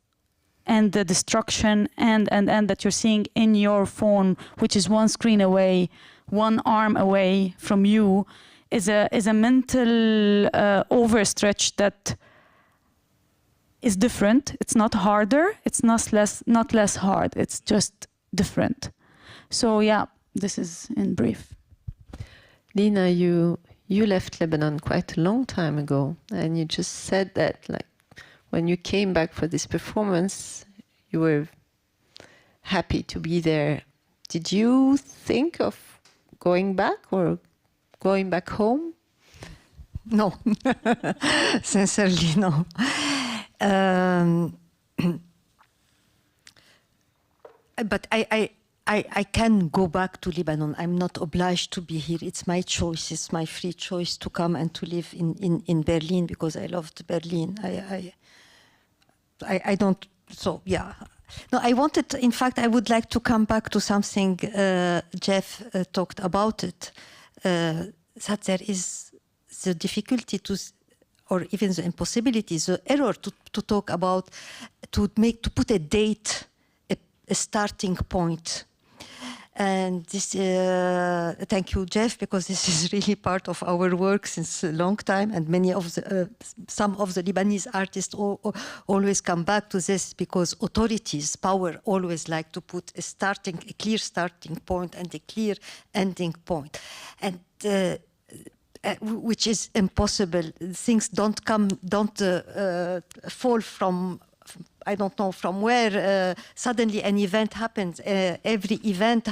and the destruction and that you're seeing in your phone, which is one screen away, one arm away from you, is a mental overstretch that is different. It's not harder. It's not less hard. It's just different. So yeah, this is in brief. Lina, you left Lebanon quite a long time ago, and you just said that like when you came back for this performance, you were happy to be there. Did you think of going back or going back home? No, sincerely no. But I can go back to Lebanon. I'm not obliged to be here. It's my choice. It's my free choice to come and to live in Berlin, because I loved Berlin. I don't. So yeah, No, I wanted, in fact, I would like to come back to something Jeff talked about it, that there is the difficulty to, or even the impossibility, the error to talk about, to put a date, a starting point. And this, thank you, Jeff, because this is really part of our work since a long time, and many of the, some of the Lebanese artists always come back to this, because authorities, power, always like to put a clear starting point and a clear ending point, and which is impossible. Things don't fall from, I don't know from where suddenly an event happens. Every event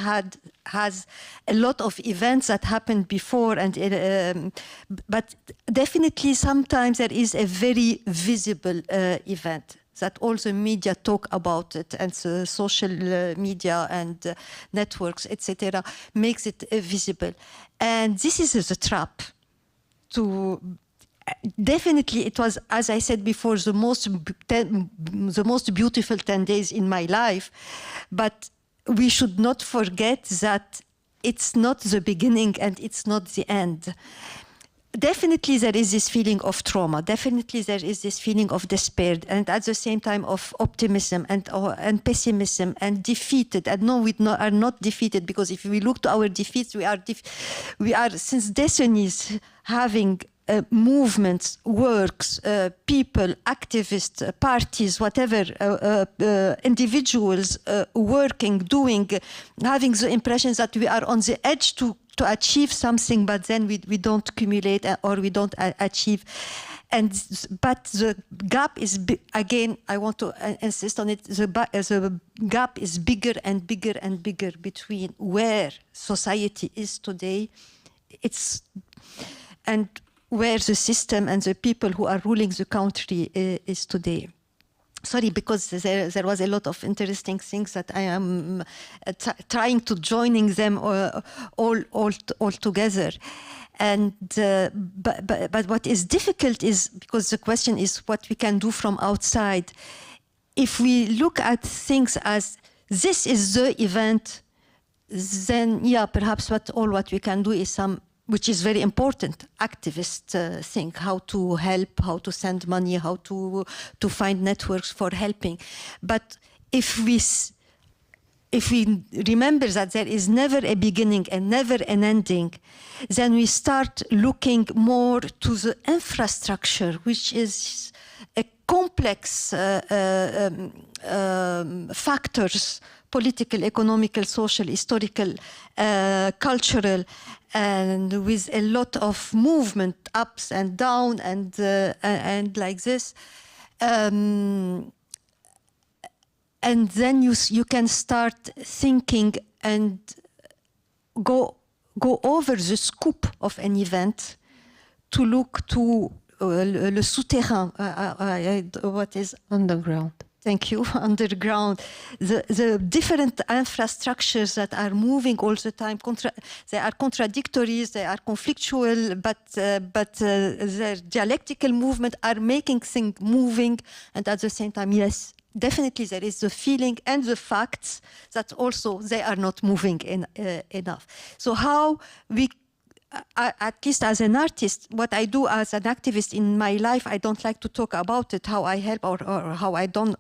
has a lot of events that happened before, and but definitely sometimes there is a very visible event that all the media talk about it, and the social media and networks, etc., makes it visible. And this is a trap. Definitely, it was, as I said before, the most beautiful 10 days in my life. But we should not forget that it's not the beginning and it's not the end. Definitely, there is this feeling of trauma. Definitely, there is this feeling of despair, and at the same time of optimism and pessimism and defeated. And no, we are not defeated, because if we look to our defeats, we are since decennies having movements, works, people, activists, parties, whatever, individuals working, doing, having the impression that we are on the edge to achieve something, but then we don't accumulate or we don't achieve. But the gap is, again, I want to insist on it, the gap is bigger and bigger and bigger between where society is today, and where the system and the people who are ruling the country is today. Sorry, because there was a lot of interesting things that I am trying to joining them all together. And but what is difficult is, because the question is what we can do from outside. If we look at things as this is the event, then yeah, perhaps what we can do is some, which is very important, activist thing, how to help, how to send money, how to find networks for helping. But if we remember that there is never a beginning and never an ending, then we start looking more to the infrastructure, which is a complex factors, political, economical, social, historical, cultural, and with a lot of movement, ups and down, and like this. And then you can start thinking and go over the scope of an event to look to le souterrain, what is underground. Thank you. Underground, the different infrastructures that are moving all the time. They are contradictory, they are conflictual, but their dialectical movement are making things moving, and at the same time, yes, definitely there is the feeling and the facts that also they are not moving enough. So how we, at least as an artist, what I do as an activist in my life, I don't like to talk about it, how I help or how I don't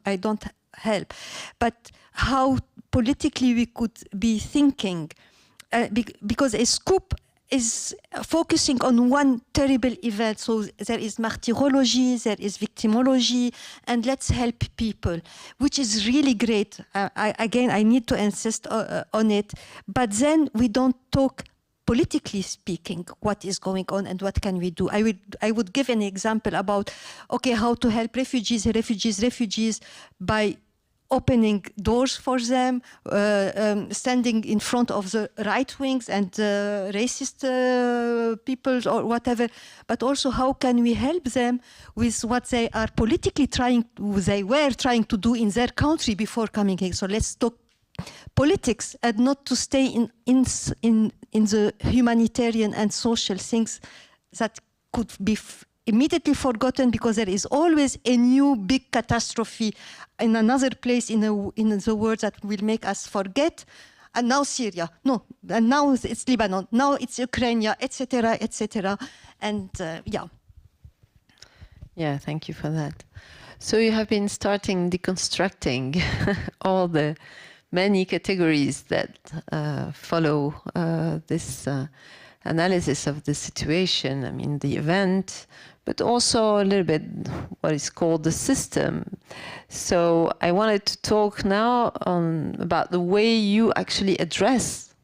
help, but how politically we could be thinking, because a scoop is focusing on one terrible event. So there is martyrology, there is victimology, and let's help people, which is really great. Again, I need to insist on it, but then we don't talk politically speaking, what is going on and what can we do? I would give an example about, okay, how to help refugees by opening doors for them, standing in front of the right wings and racist peoples or whatever, but also how can we help them with what they are politically they were trying to do in their country before coming here. So let's talk politics and not to stay in the humanitarian and social things that could be immediately forgotten because there is always a new big catastrophe in another place in the world that will make us forget. And now Syria, no, and now it's Lebanon, now it's Ukraine, etc., etc. And yeah. Yeah, thank you for that. So you have been starting deconstructing all the many categories that follow this analysis of the situation. I mean, the event, but also a little bit what is called the system. So I wanted to talk now about the way you actually address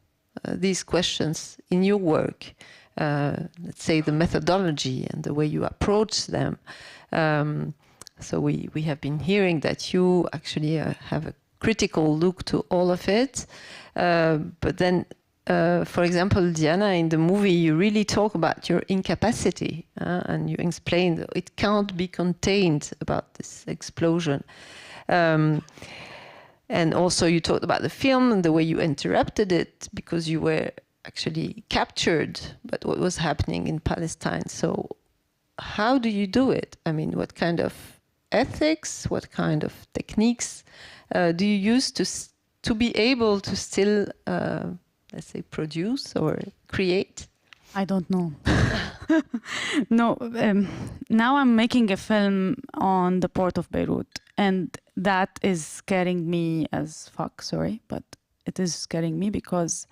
these questions in your work. Let's say the methodology and the way you approach them. So we have been hearing that you actually have a critical look to all of it. But then, for example, Diana, in the movie, you really talk about your incapacity and you explain that it can't be contained about this explosion. And also you talked about the film and the way you interrupted it because you were actually captured by what was happening in Palestine. So how do you do it? I mean, what kind of ethics, what kind of techniques do you use to be able to still, let's say, produce or create? I don't know. No, now I'm making a film on the port of Beirut, and that is scaring me as fuck, sorry, but it is scaring me because,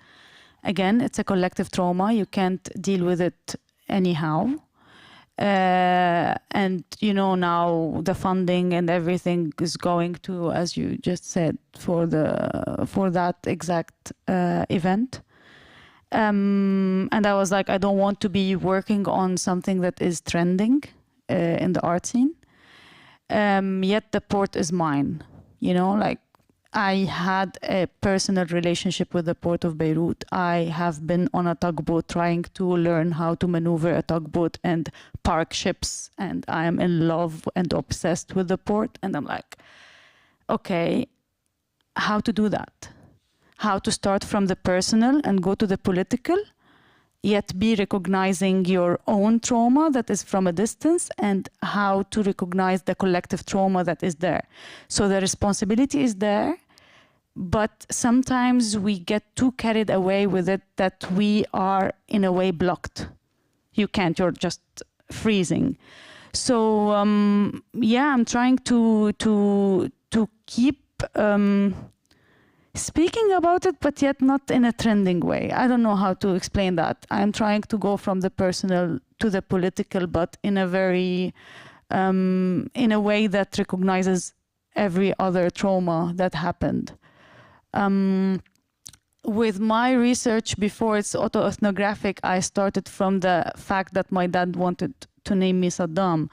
again, it's a collective trauma. You can't deal with it anyhow. And, you know, now the funding and everything is going to, as you just said, for that exact event. And I was like, I don't want to be working on something that is trending in the art scene. Yet the port is mine, you know, like I had a personal relationship with the port of Beirut. I have been on a tugboat trying to learn how to maneuver a tugboat and park ships. And I am in love and obsessed with the port. And I'm like, okay, how to do that? How to start from the personal and go to the political, yet be recognizing your own trauma that is from a distance, and how to recognize the collective trauma that is there. So the responsibility is there, but sometimes we get too carried away with it that we are in a way blocked. You can't, you're just freezing. So yeah, I'm trying to keep speaking about it, but yet not in a trending way. I don't know how to explain that. I'm trying to go from the personal to the political, but in a very, in a way that recognizes every other trauma that happened. With my research before it's autoethnographic, I started from the fact that my dad wanted to name me Saddam.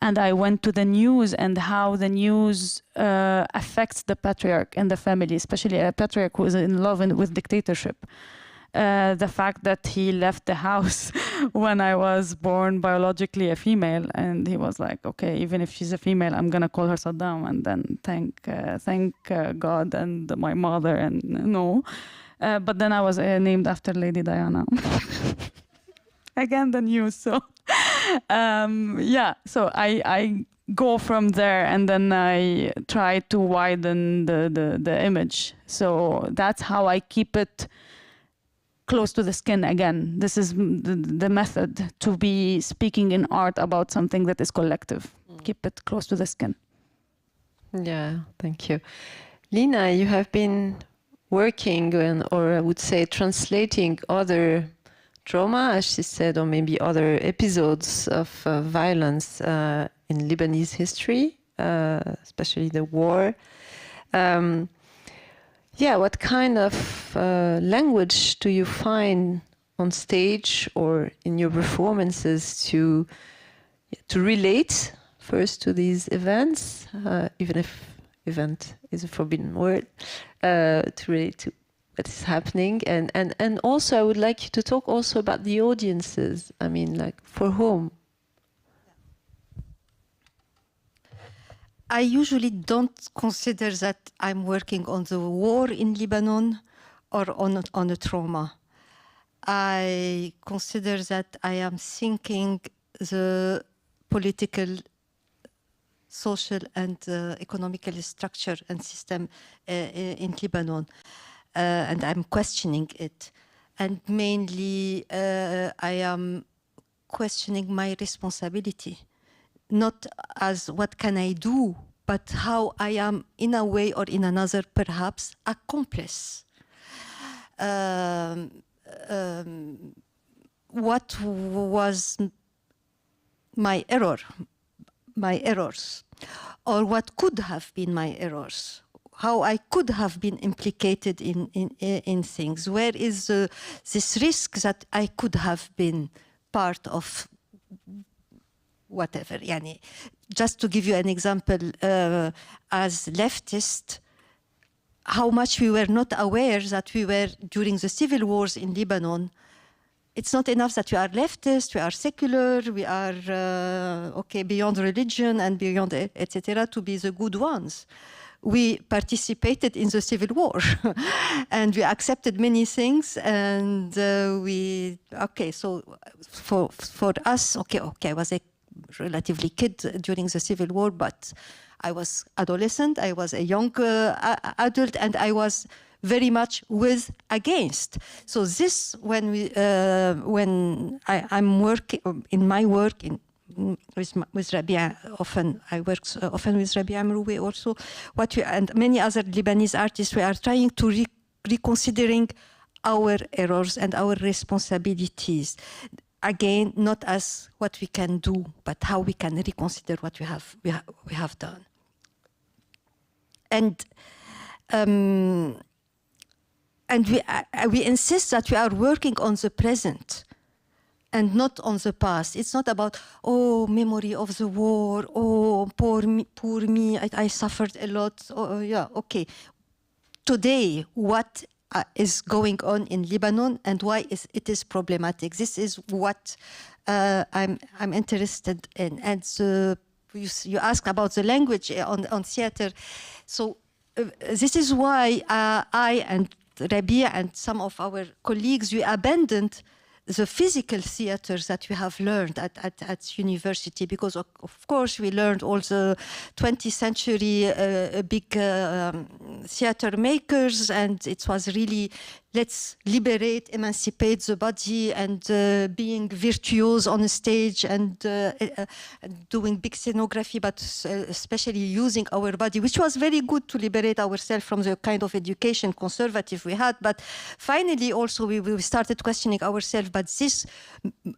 And I went to the news and how the news affects the patriarch and the family, especially a patriarch who is in love with dictatorship. The fact that he left the house when I was born biologically a female, and he was like, okay, even if she's a female, I'm gonna call her Saddam, and then thank God and my mother, and no. But then I was named after Lady Diana. Again, the news, so. Yeah, so I go from there and then I try to widen the image. So that's how I keep it close to the skin again. This is the method to be speaking in art about something that is collective. Keep it close to the skin. Yeah, thank you. Lina, you have been working on, or I would say translating other trauma, as she said, or maybe other episodes of violence in Lebanese history, especially the war. Yeah, what kind of language do you find on stage or in your performances to relate first to these events, even if event is a forbidden word, to relate to what is happening, and also I would like you to talk also about the audiences. I mean, like, for whom? I usually don't consider that I'm working on the war in Lebanon or on a trauma. I consider that I am thinking the political, social, and economical structure and system in Lebanon. And I'm questioning it. And mainly, I am questioning my responsibility, not as what can I do, but how I am, in a way or in another, perhaps, accomplice. What was my errors, or what could have been my errors, how I could have been implicated in things. Where is this risk that I could have been part of whatever? Yani, just to give you an example, as leftist, how much we were not aware that we were, during the civil wars in Lebanon, it's not enough that we are leftist, we are secular, we are okay, beyond religion and beyond etc. to be the good ones. We participated in the civil war and we accepted many things, and okay, so for us, okay, I was a relatively kid during the civil war, but I was adolescent, I was a young adult, and I was very much with against. So this, when I'm working in my work with Rabia, often I work often with Rabia Mroué also, and many other Lebanese artists, we are trying to reconsidering our errors and our responsibilities. Again, not as what we can do, but how we can reconsider what we have done. And we insist that we are working on the present and not on the past. It's not about, oh, memory of the war, oh, poor me, I suffered a lot. Oh, yeah, okay. Today, what is going on in Lebanon and why it is problematic? This is what I'm interested in. And you asked about the language on theater. So this is why I and Rabia and some of our colleagues, we abandoned the physical theaters that we have learned at university, because of course we learned all the 20th century big theater makers, and it was really, let's liberate, emancipate the body, and being virtuose on a stage and doing big scenography, but especially using our body, which was very good to liberate ourselves from the kind of education conservative we had. But finally also we started questioning ourselves, but this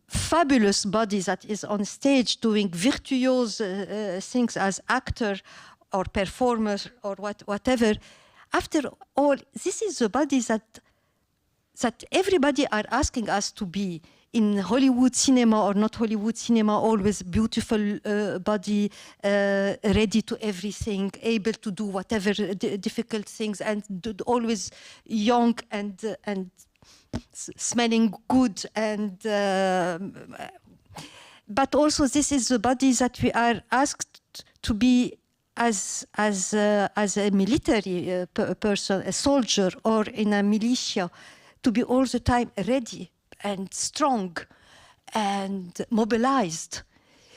fabulous body that is on stage doing virtuose things as actor or performer or whatever, after all, this is the body that everybody are asking us to be in Hollywood cinema or not Hollywood cinema, always beautiful body, ready to everything, able to do whatever difficult things, and always young and smelling good, and but also this is the body that we are asked to be as a military person, a soldier, or in a militia, to be all the time ready and strong and mobilized.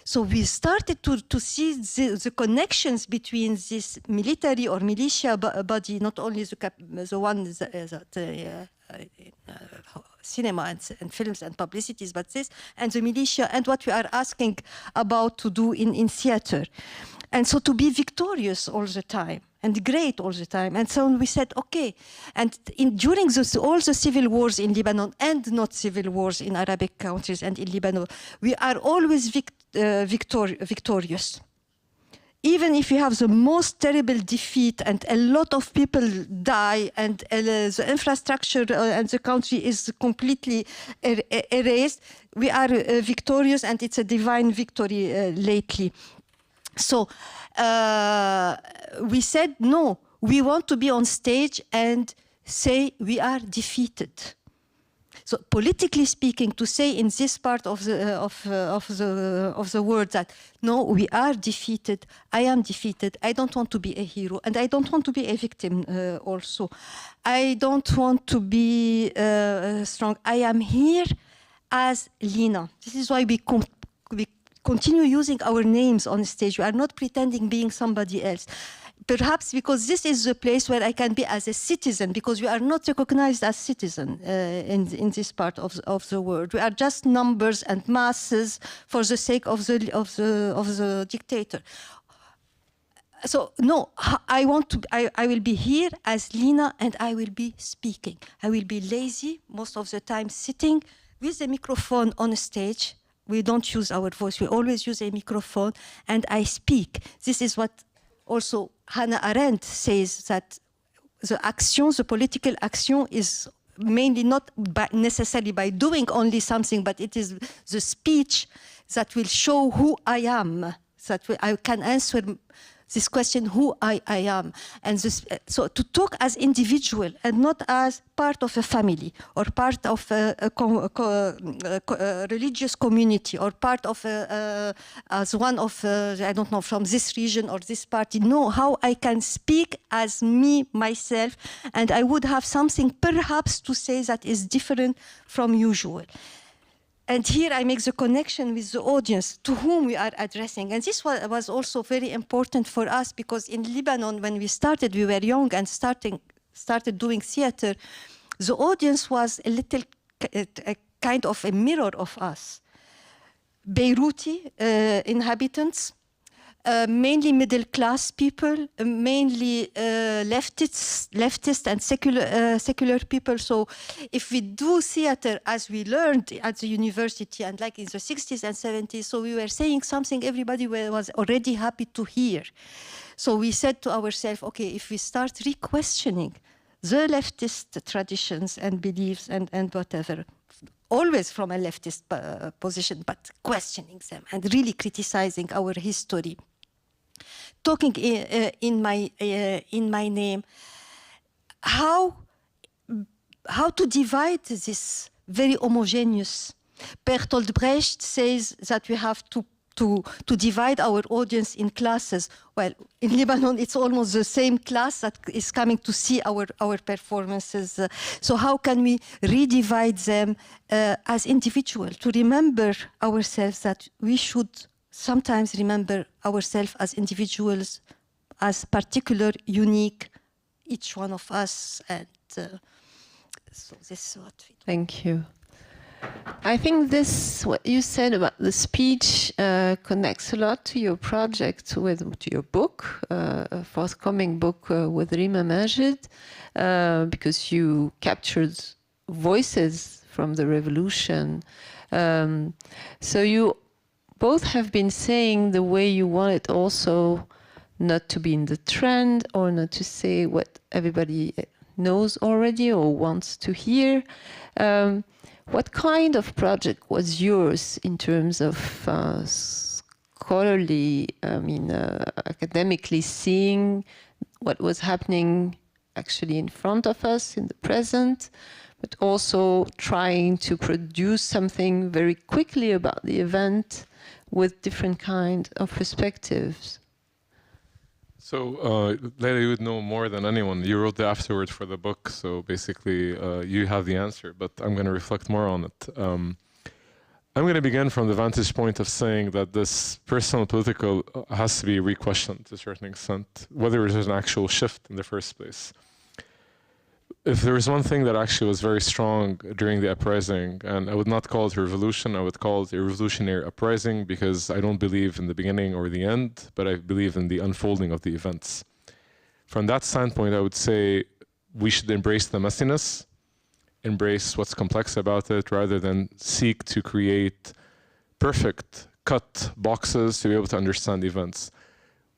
So we started to see the connections between this military or militia body, not only the one that cinema and films and publicities, but this, and the militia, and what we are asking about to do in theater. And so to be victorious all the time and great all the time. And so we said, okay. And during all the civil wars in Lebanon and not civil wars in Arabic countries and in Lebanon, we are always victorious. Even if we have the most terrible defeat and a lot of people die and the infrastructure and the country is completely erased, we are victorious, and it's a divine victory lately. So we said, no, we want to be on stage and say we are defeated. So politically speaking, to say in this part of the world that no, we are defeated, I am defeated, I don't want to be a hero, and I don't want to be a victim also. I don't want to be strong. I am here as Lina. This is why we continue using our names on stage. We are not pretending being somebody else. Perhaps because this is the place where I can be as a citizen, because we are not recognized as citizens in this part of the world. We are just numbers and masses for the sake of the dictator. So no, I will be here as Lina, and I will be speaking. I will be lazy most of the time, sitting with a microphone on a stage. We don't use our voice. We always use a microphone, and I speak. This is what also Hannah Arendt says, that the political action is mainly not necessarily by doing only something, but it is the speech that will show who I am, that I can answer this question, who I am. And so to talk as individual and not as part of a family or part of a religious community or part of as one of, I don't know, from this region or this party. No, how I can speak as me, myself, and I would have something perhaps to say that is different from usual. And here I make the connection with the audience to whom we are addressing. And this was also very important for us, because in Lebanon, when we started, we were young and started doing theater. The audience was a kind of a mirror of us. Beiruti inhabitants, mainly middle-class people, mainly leftist and secular people. So if we do theater as we learned at the university and like in the 60s and 70s, so we were saying something everybody was already happy to hear. So we said to ourselves, okay, if we start re-questioning the leftist traditions and beliefs and whatever, always from a leftist position, but questioning them and really criticizing our history, talking in my name, how to divide this very homogeneous. Bertolt Brecht says that we have to divide our audience in classes. Well, in Lebanon, it's almost the same class that is coming to see our performances. So how can we redivide them as individuals, to remember ourselves that we should sometimes remember ourselves as individuals, as particular, unique, each one of us. And so this is what we do. Thank you. I think what you said about the speech connects a lot to your project, to your book, a forthcoming book with Rima Majid, because you captured voices from the revolution. So you both have been saying the way you want it also not to be in the trend or not to say what everybody knows already or wants to hear. What kind of project was yours in terms of scholarly, academically seeing what was happening actually in front of us in the present, but also trying to produce something very quickly about the event with different kind of perspectives? So, Leyla, you would know more than anyone. You wrote the afterword for the book, so basically you have the answer, but I'm going to reflect more on it. I'm going to begin from the vantage point of saying that this personal political has to be re-questioned to a certain extent, whether there's an actual shift in the first place. If there was one thing that actually was very strong during the uprising, and I would not call it a revolution, I would call it a revolutionary uprising, because I don't believe in the beginning or the end, but I believe in the unfolding of the events. From that standpoint, I would say we should embrace the messiness, embrace what's complex about it, rather than seek to create perfect cut boxes to be able to understand events.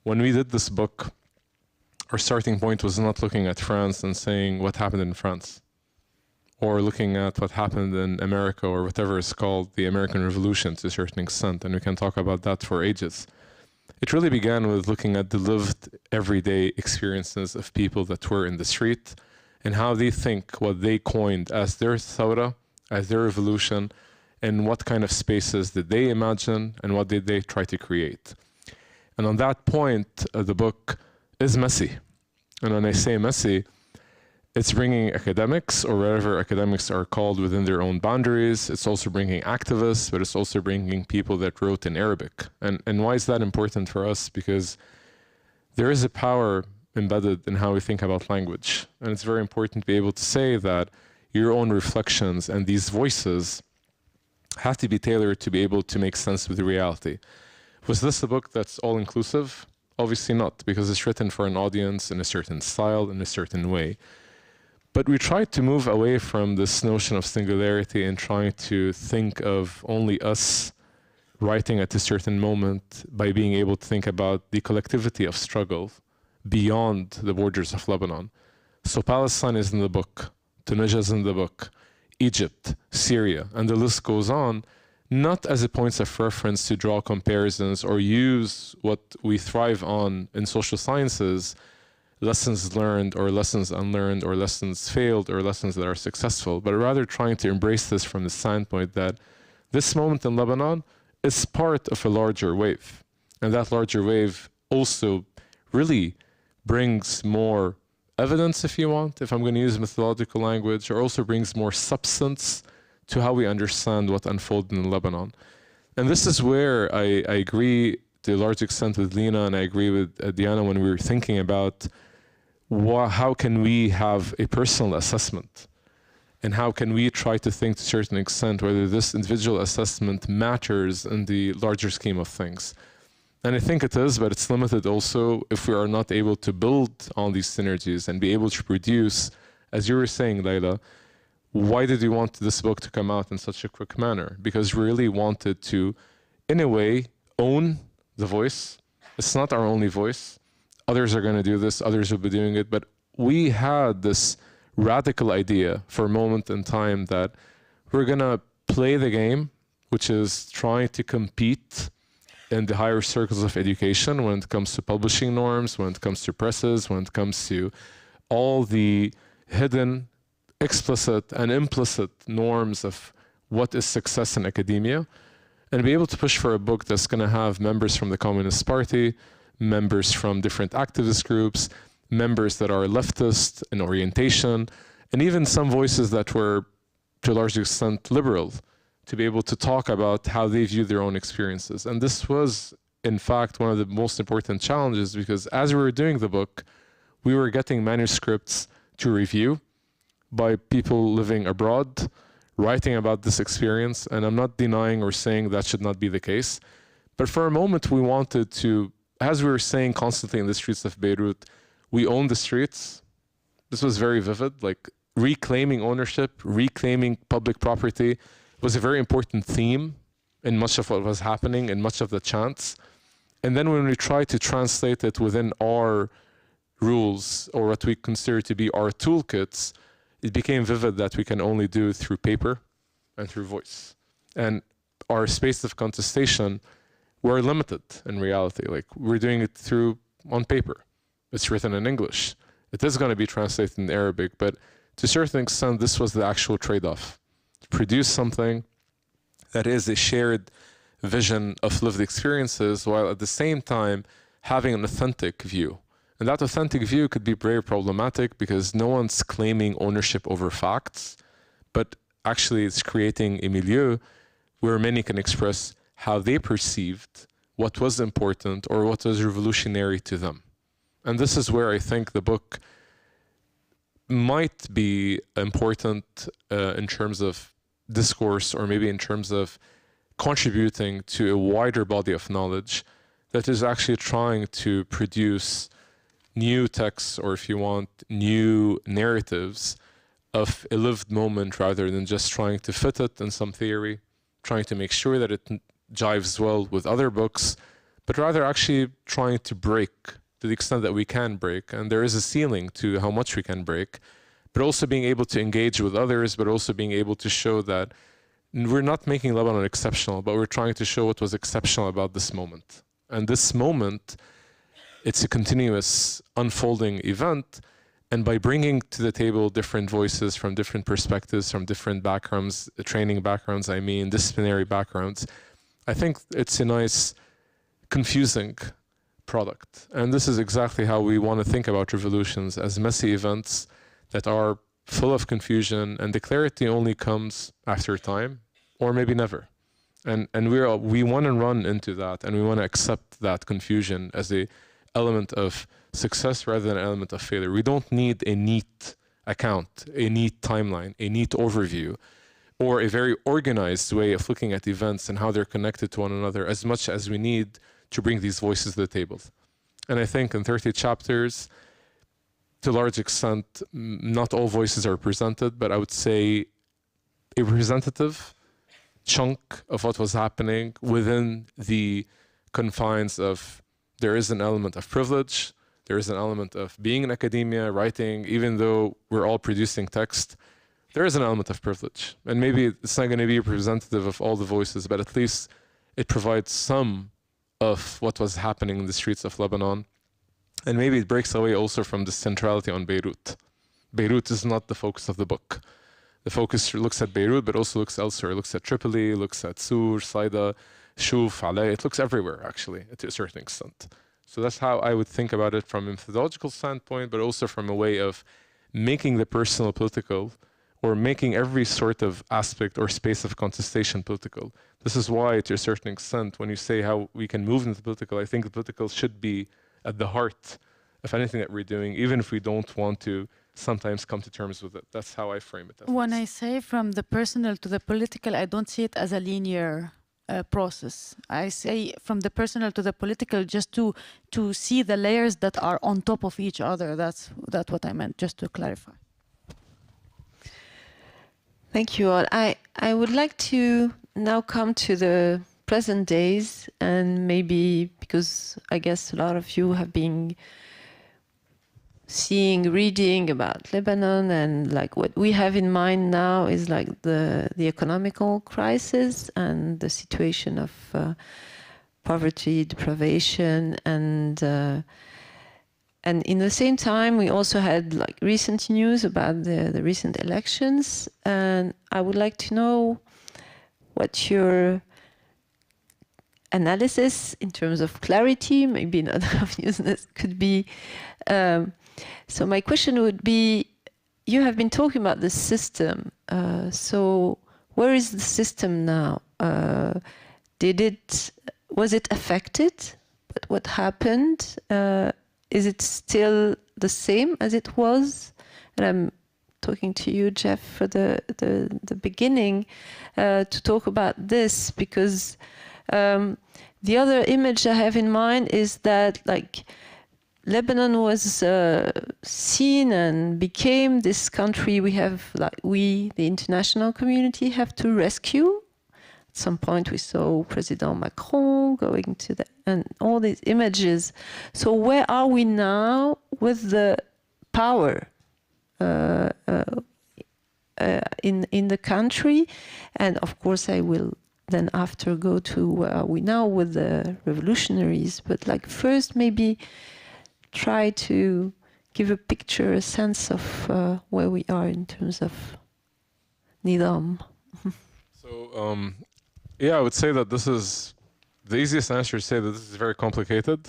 When we did this book, our starting point was not looking at France and saying what happened in France, or looking at what happened in America, or whatever is called the American Revolution to a certain extent, and we can talk about that for ages. It really began with looking at the lived everyday experiences of people that were in the street and how they think what they coined as their thawra, as their revolution, and what kind of spaces did they imagine and what did they try to create. And on that point, the book is messy. And when I say messy, It's bringing academics, or whatever academics are called, within their own boundaries. It's also bringing activists, but it's also bringing people that wrote in Arabic. And why is that important for us? Because there is a power embedded in how we think about language. And it's very important to be able to say that your own reflections and these voices have to be tailored to be able to make sense with the reality. Was this a book that's all-inclusive? Obviously not, because it's written for an audience in a certain style, in a certain way. But we tried to move away from this notion of singularity and trying to think of only us writing at a certain moment by being able to think about the collectivity of struggle beyond the borders of Lebanon. So Palestine is in the book, Tunisia is in the book, Egypt, Syria, and the list goes on, not as a point of reference to draw comparisons or use what we thrive on in social sciences, lessons learned or lessons unlearned or lessons failed or lessons that are successful, but rather trying to embrace this from the standpoint that this moment in Lebanon is part of a larger wave. And that larger wave also really brings more evidence, if you want, if I'm going to use methodological language, or also brings more substance to how we understand what unfolded in Lebanon. And this is where I agree to a large extent with Lina, and I agree with Diana when we were thinking about how can we have a personal assessment, and how can we try to think to a certain extent whether this individual assessment matters in the larger scheme of things. And I think it is, but it's limited also if we are not able to build on these synergies and be able to produce, as you were saying, Leyla, why did we want this book to come out in such a quick manner? Because we really wanted to, in a way, own the voice. It's not our only voice. Others are going to do this, others will be doing it, but we had this radical idea for a moment in time that we're going to play the game, which is trying to compete in the higher circles of education when it comes to publishing norms, when it comes to presses, when it comes to all the hidden, explicit and implicit norms of what is success in academia, and be able to push for a book that's going to have members from the Communist Party, members from different activist groups, members that are leftist in orientation, and even some voices that were, to a large extent, liberal, to be able to talk about how they view their own experiences. And this was, in fact, one of the most important challenges, because as we were doing the book, we were getting manuscripts to review by people living abroad, writing about this experience, and I'm not denying or saying that should not be the case. But for a moment, we wanted to, as we were saying constantly in the streets of Beirut, we own the streets. This was very vivid, like reclaiming ownership, reclaiming public property was a very important theme in much of what was happening, in much of the chants. And then when we tried to translate it within our rules, or what we consider to be our toolkits, it became vivid that we can only do it through paper and through voice. And our space of contestation were limited in reality. Like, we're doing it on paper. It's written in English. It is going to be translated in Arabic, but to a certain extent, this was the actual trade-off. To produce something that is a shared vision of lived experiences, while at the same time having an authentic view. And that authentic view could be very problematic because no one's claiming ownership over facts, but actually it's creating a milieu where many can express how they perceived what was important or what was revolutionary to them. And this is where I think the book might be important in terms of discourse, or maybe in terms of contributing to a wider body of knowledge that is actually trying to produce new texts, or if you want, new narratives of a lived moment, rather than just trying to fit it in some theory, trying to make sure that it jives well with other books, but rather actually trying to break to the extent that we can break. And there is a ceiling to how much we can break, but also being able to engage with others, but also being able to show that we're not making Lebanon exceptional, but we're trying to show what was exceptional about this moment. And this moment, it's a continuous unfolding event. And by bringing to the table different voices from different perspectives, from different backgrounds, training backgrounds, disciplinary backgrounds, I think it's a nice, confusing product. And this is exactly how we want to think about revolutions, as messy events that are full of confusion, and the clarity only comes after time, or maybe never. And we want to run into that, and we want to accept that confusion as a element of success rather than an element of failure. We don't need a neat account, a neat timeline, a neat overview, or a very organized way of looking at events and how they're connected to one another, as much as we need to bring these voices to the table. And I think in 30 chapters, to a large extent, not all voices are presented, but I would say a representative chunk of what was happening within the confines of there is an element of privilege, there is an element of being in academia, writing, even though we're all producing text, there is an element of privilege. And maybe it's not going to be representative of all the voices, but at least it provides some of what was happening in the streets of Lebanon. And maybe it breaks away also from the centrality on Beirut. Beirut is not the focus of the book. The focus looks at Beirut, but also looks elsewhere. It looks at Tripoli, looks at Sur, Saida, Shuf, Alay. It looks everywhere, actually, to a certain extent. So that's how I would think about it from a methodological standpoint, but also from a way of making the personal political, or making every sort of aspect or space of contestation political. This is why, to a certain extent, when you say how we can move into the political, I think the political should be at the heart of anything that we're doing, even if we don't want to sometimes come to terms with it. That's how I frame it. When I say from the personal to the political, I don't see it as a linear process. I say from the personal to the political, just to see the layers that are on top of each other. That's what I meant, just to clarify. Thank you all. I would like to now come to the present days, and maybe because I guess a lot of you have been reading about Lebanon, and like what we have in mind now is like the economical crisis and the situation of poverty, deprivation, and in the same time we also had like recent news about the recent elections, and I would like to know what your analysis in terms of clarity, maybe not obviousness, could be. So my question would be, you have been talking about the system. So where is the system now? Was it affected? But what happened? Is it still the same as it was? And I'm talking to you, Jeff, for the beginning, to talk about this, because the other image I have in mind is that like Lebanon was seen and became this country we, the international community, have to rescue. At some point we saw President Macron going to and all these images. So where are we now with the power in the country? And of course I will then after go to where are we now with the revolutionaries. But like first maybe try to give a picture, a sense of where we are in terms of Nidam. So, yeah, I would say that this is the easiest answer to say that this is very complicated.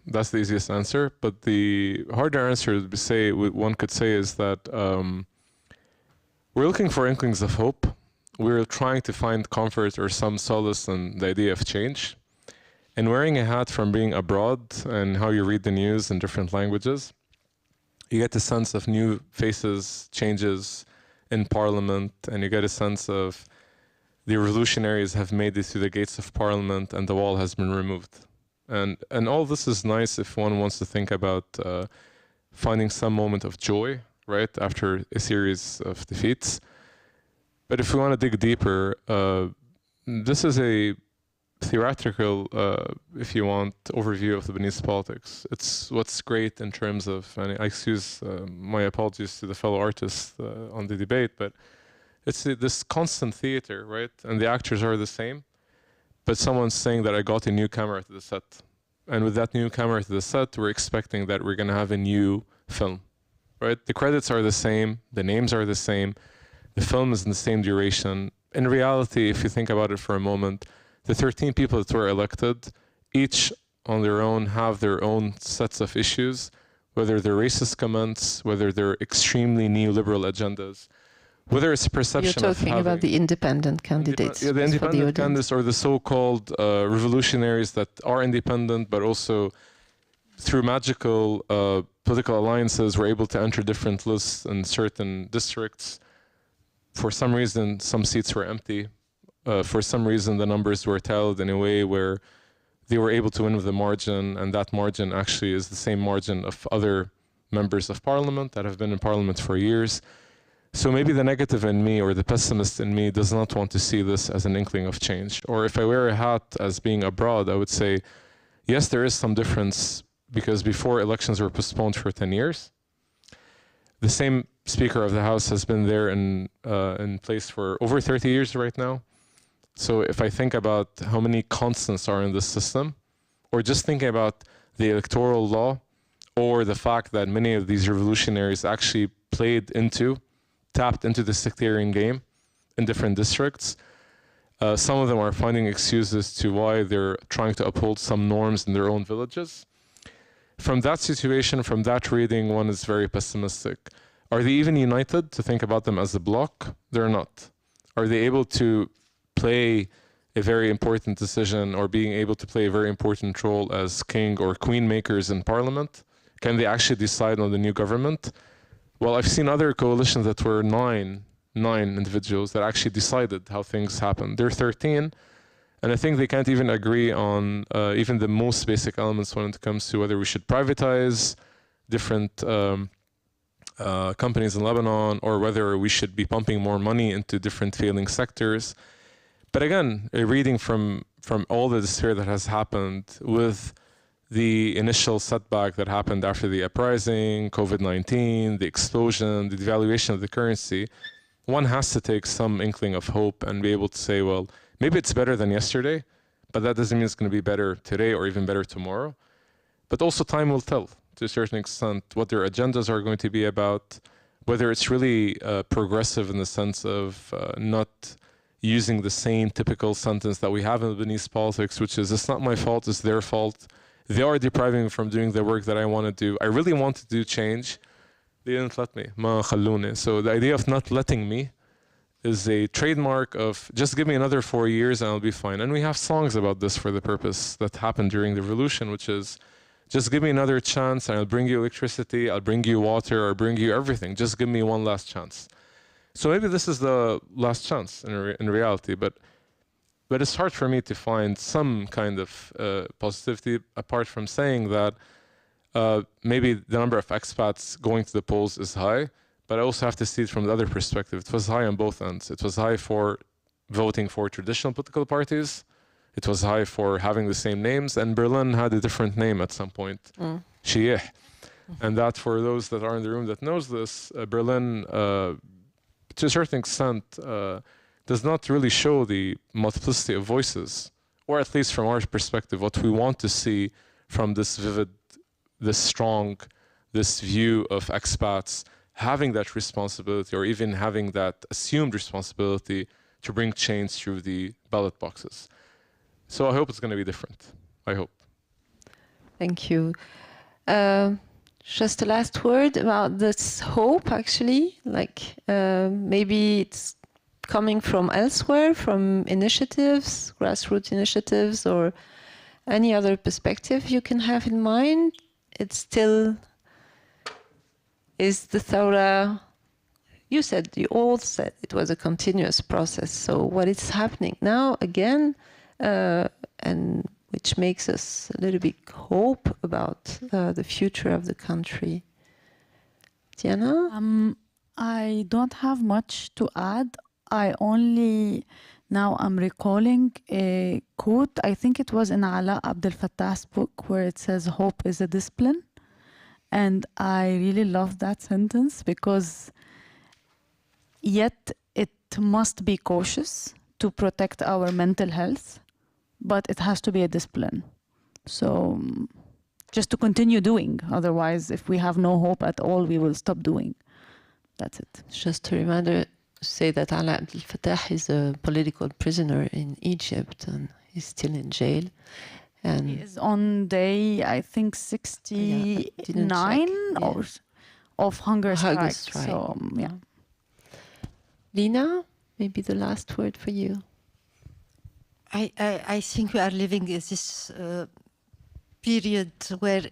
That's the easiest answer. But the harder answer to say, one could say, is that we're looking for inklings of hope. We're trying to find comfort or some solace in the idea of change. And wearing a hat from being abroad and how you read the news in different languages, you get a sense of new faces, changes in parliament, and you get a sense of the revolutionaries have made it to the gates of parliament and the wall has been removed. And all this is nice if one wants to think about finding some moment of joy, right, after a series of defeats. But if we want to dig deeper, this is a theoretical, if you want, overview of Lebanese politics. It's what's great in terms of, and I excuse my apologies to the fellow artists on the debate, but it's this constant theater, right? And the actors are the same, but someone's saying that I got a new camera to the set. And with that new camera to the set, we're expecting that we're going to have a new film, right? The credits are the same, the names are the same, the film is in the same duration. In reality, if you think about it for a moment, the 13 people that were elected, each on their own have their own sets of issues whether they're racist comments, whether they're extremely neoliberal agendas, whether it's a perception You're of talking having... about the independent candidates. The independent candidates or the so-called revolutionaries that are independent, but also through magical political alliances were able to enter different lists in certain districts. For some reason, some seats were empty. For some reason, the numbers were tallied in a way where they were able to win with a margin, and that margin actually is the same margin of other members of parliament that have been in parliament for years. So maybe the negative in me or the pessimist in me does not want to see this as an inkling of change. Or if I wear a hat as being abroad, I would say, yes, there is some difference because before elections were postponed for 10 years. The same Speaker of the House has been there in place for over 30 years right now. So if I think about how many constants are in this system, or just thinking about the electoral law, or the fact that many of these revolutionaries actually tapped into the sectarian game in different districts. Some of them are finding excuses to why they're trying to uphold some norms in their own villages. From that situation, from that reading, one is very pessimistic. Are they even united to think about them as a bloc? They're not. Are they able to play a very important decision or being able to play a very important role as king or queen makers in parliament? Can they actually decide on the new government? Well, I've seen other coalitions that were nine individuals that actually decided how things happen. They're 13, and I think they can't even agree on even the most basic elements when it comes to whether we should privatize different companies in Lebanon or whether we should be pumping more money into different failing sectors. But again, a reading from all the despair that has happened with the initial setback that happened after the uprising, COVID-19, the explosion, the devaluation of the currency, one has to take some inkling of hope and be able to say, well, maybe it's better than yesterday, but that doesn't mean it's going to be better today or even better tomorrow. But also time will tell, to a certain extent, what their agendas are going to be about, whether it's really progressive in the sense of not using the same typical sentence that we have in Lebanese politics, which is, it's not my fault, it's their fault. They are depriving me from doing the work that I want to do. I really want to do change. They didn't let me. Ma khalluni. So the idea of not letting me is a trademark of just give me another 4 years and I'll be fine. And we have songs about this for the purpose that happened during the revolution, which is just give me another chance and I'll bring you electricity, I'll bring you water, I'll bring you everything. Just give me one last chance. So maybe this is the last chance in reality, but it's hard for me to find some kind of positivity apart from saying that maybe the number of expats going to the polls is high, but I also have to see it from the other perspective. It was high on both ends. It was high for voting for traditional political parties. It was high for having the same names, and Berlin had a different name at some point, Shi'ih. And that for those that are in the room that knows this, Berlin, to a certain extent, does not really show the multiplicity of voices, or at least from our perspective, what we want to see from this vivid, this strong, this view of expats having that responsibility or even having that assumed responsibility to bring change through the ballot boxes. So I hope it's going to be different. I hope. Thank you. Just a last word about this hope, actually. Like maybe it's coming from elsewhere, from initiatives, grassroots initiatives, or any other perspective you can have in mind. It still is the Thawra. You all said it was a continuous process. So what is happening now again, and which makes us a little bit hope about the future of the country. Diana? I don't have much to add. Now I'm recalling a quote, I think it was in Ala Abdel Fattah's book, where it says, hope is a discipline. And I really love that sentence because yet it must be cautious to protect our mental health, but it has to be a discipline. So just to continue doing, otherwise if we have no hope at all, we will stop doing. That's it. Just a reminder, say that Ala Abdel Fattah is a political prisoner in Egypt and he's still in jail. And He is on day, I think, 69 of hunger strike. So, yeah. Lina, maybe the last word for you. I think we are living in this period where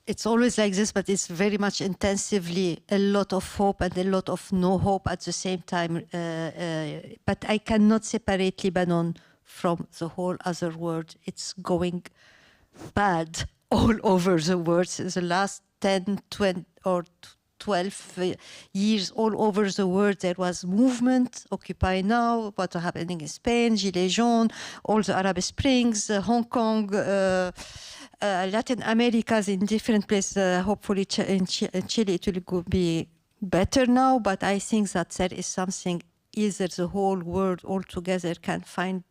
it's always like this, but it's very much intensively a lot of hope and a lot of no hope at the same time. But I cannot separate Lebanon from the whole other world. It's going bad all over the world. The last 10, 20 or 12 years all over the world, there was movement, Occupy Now, what's happening in Spain, Gilets jaunes, all the Arab Springs, Hong Kong, Latin Americas in different places. Hopefully in Chile it will be better now, but I think that there is something, either the whole world all together can find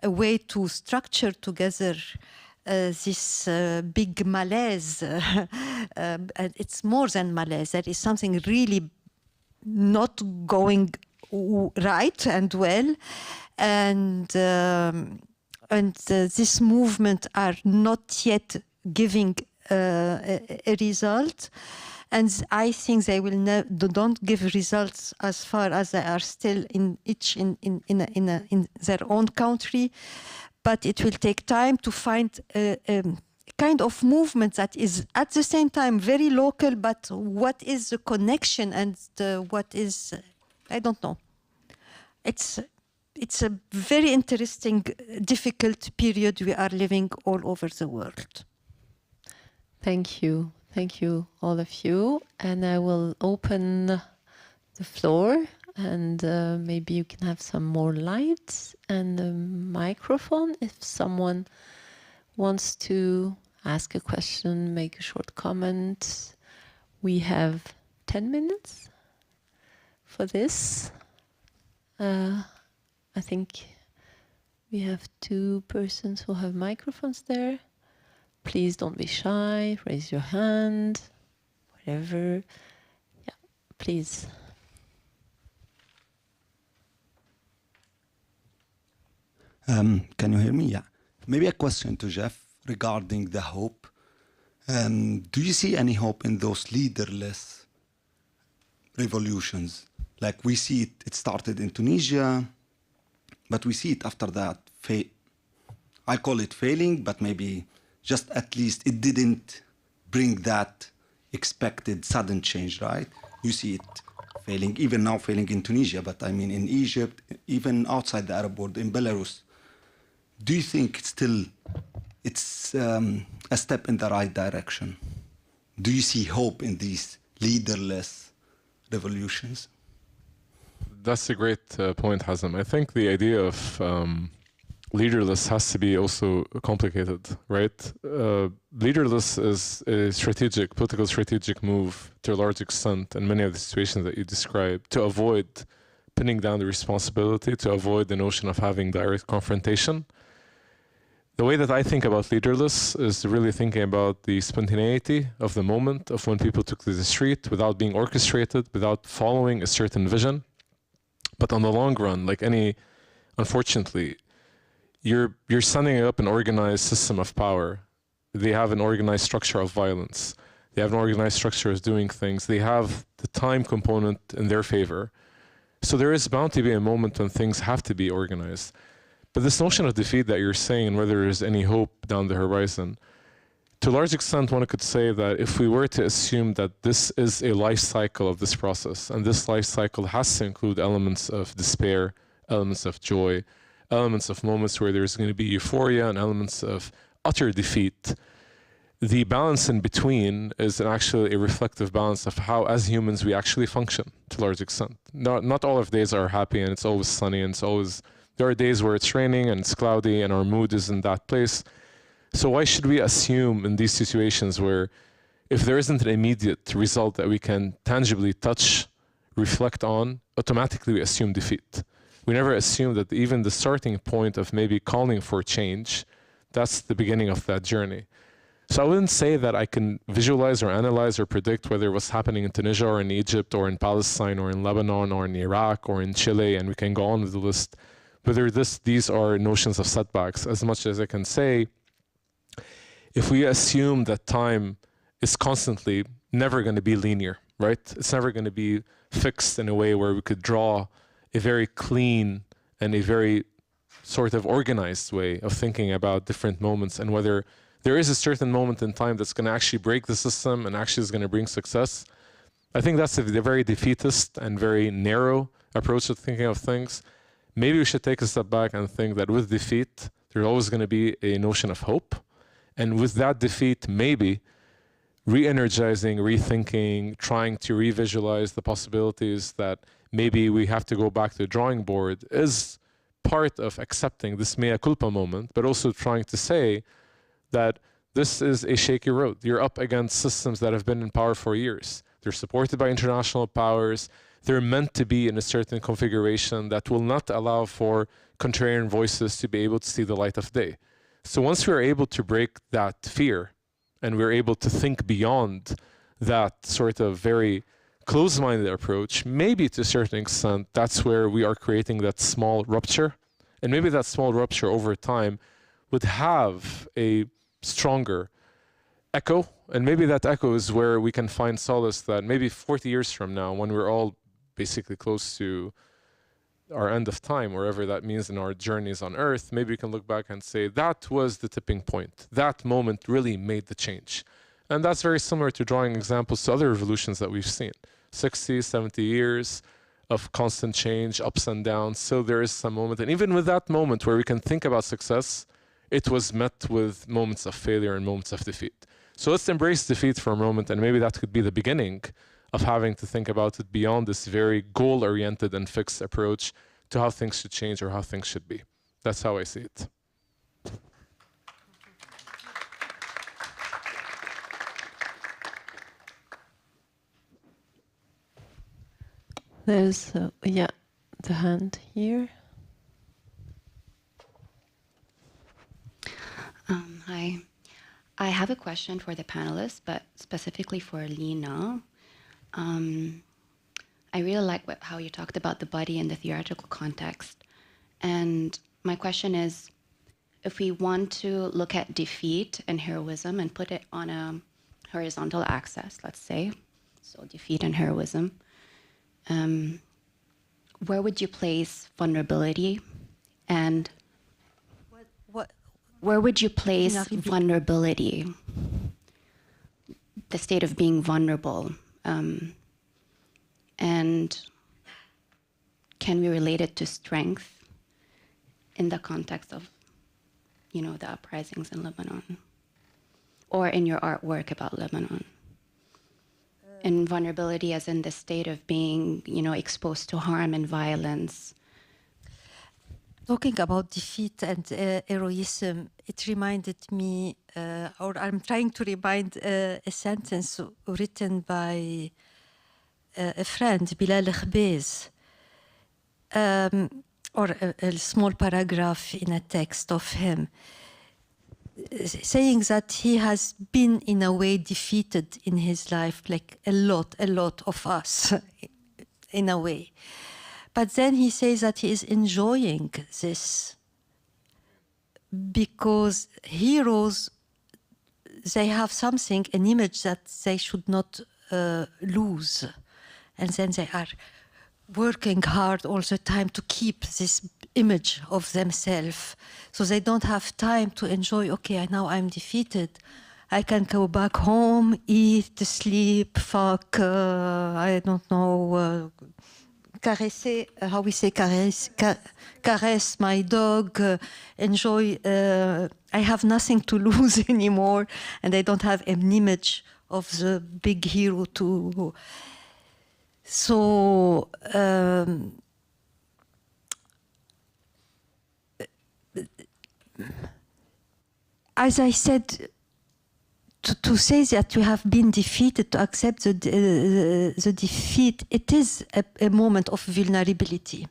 a way to structure together this big malaise. And it's more than malaise. There is something really not going right and well. And this movement are not yet giving a result. And I think they will don't give results as far as they are still in their own country. But it will take time to find a kind of movement that is at the same time very local, but what is the connection and what is, I don't know. It's a very interesting, difficult period we are living all over the world. Thank you. Thank you, all of you. And I will open the floor, and maybe you can have some more lights and a microphone if someone wants to ask a question, make a short comment. We have 10 minutes for this. I think we have 2 persons who have microphones there. Please don't be shy, raise your hand, whatever. Yeah, please. Can you hear me? Yeah. Maybe a question to Jeff regarding the hope. Do you see any hope in those leaderless revolutions? Like we see it started in Tunisia, but we see it after that. I call it failing, but maybe just at least it didn't bring that expected sudden change, right? You see it failing, even now failing in Tunisia, but I mean in Egypt, even outside the Arab world, in Belarus. Do you think it's a step in the right direction? Do you see hope in these leaderless revolutions? That's a great point, Hazem. I think the idea of leaderless has to be also complicated, right? Leaderless is a political strategic move to a large extent in many of the situations that you described to avoid pinning down the responsibility, to avoid the notion of having direct confrontation. The way that I think about leaderless is really thinking about the spontaneity of the moment of when people took to the street without being orchestrated, without following a certain vision. But on the long run, like unfortunately, you're setting up an organized system of power. They have an organized structure of violence. They have an organized structure of doing things. They have the time component in their favor. So there is bound to be a moment when things have to be organized. But this notion of defeat that you're saying, and whether there's any hope down the horizon, to a large extent, one could say that if we were to assume that this is a life cycle of this process, and this life cycle has to include elements of despair, elements of joy, elements of moments where there's going to be euphoria, and elements of utter defeat, the balance in between is actually a reflective balance of how, as humans, we actually function to a large extent. Not all of days are happy, and it's always sunny, and there are days where it's raining and it's cloudy and our mood is in that place. So why should we assume in these situations where if there isn't an immediate result that we can tangibly touch, reflect on, automatically we assume defeat? We never assume that even the starting point of maybe calling for change, that's the beginning of that journey. So I wouldn't say that I can visualize or analyze or predict whether what's happening in Tunisia or in Egypt or in Palestine or in Lebanon or in Iraq or in Chile, and we can go on with the list, whether these are notions of setbacks. As much as I can say, if we assume that time is constantly never going to be linear, right? It's never going to be fixed in a way where we could draw a very clean and a very sort of organized way of thinking about different moments, and whether there is a certain moment in time that's going to actually break the system and actually is going to bring success. I think that's a very defeatist and very narrow approach to thinking of things. Maybe we should take a step back and think that with defeat, there's always going to be a notion of hope. And with that defeat, maybe re-energizing, rethinking, trying to revisualize the possibilities that maybe we have to go back to the drawing board is part of accepting this mea culpa moment, but also trying to say that this is a shaky road. You're up against systems that have been in power for years. They're supported by international powers. They're meant to be in a certain configuration that will not allow for contrarian voices to be able to see the light of day. So once we're able to break that fear and we're able to think beyond that sort of very closed-minded approach, maybe to a certain extent, that's where we are creating that small rupture. And maybe that small rupture over time would have a stronger echo. And maybe that echo is where we can find solace that maybe 40 years from now, when we're all basically close to our end of time, wherever that means in our journeys on Earth, maybe we can look back and say, that was the tipping point. That moment really made the change. And that's very similar to drawing examples to other revolutions that we've seen. 60, 70 years of constant change, ups and downs. So there is some moment. And even with that moment where we can think about success, it was met with moments of failure and moments of defeat. So let's embrace defeat for a moment, and maybe that could be the beginning of having to think about it beyond this very goal-oriented and fixed approach to how things should change or how things should be. That's how I see it. There's, yeah, the hand here. Hi. I have a question for the panelists, but specifically for Lina. I really like how you talked about the body in the theoretical context. And my question is, if we want to look at defeat and heroism and put it on a horizontal axis, let's say, so defeat and heroism, where would you place vulnerability, and where would you place vulnerability, the state of being vulnerable, and can we relate it to strength in the context of, you know, the uprisings in Lebanon, or in your artwork about Lebanon? And vulnerability as in the state of being, you know, exposed to harm and violence. Talking about defeat and heroism, it reminded me, or I'm trying to remind a sentence written by a friend, Bilal Khbez, or a small paragraph in a text of him, saying that he has been in a way defeated in his life, like a lot of us, in a way. But then he says that he is enjoying this because heroes, they have something, an image that they should not lose. And then they are working hard all the time to keep this image of themselves. So they don't have time to enjoy, okay, now I'm defeated. I can go back home, eat, sleep, fuck, I don't know, caresser, how we say caress my dog, enjoy, I have nothing to lose anymore, and I don't have an image of the big hero to... So, as I said, to say that you have been defeated, to accept the defeat, it is a moment of vulnerability.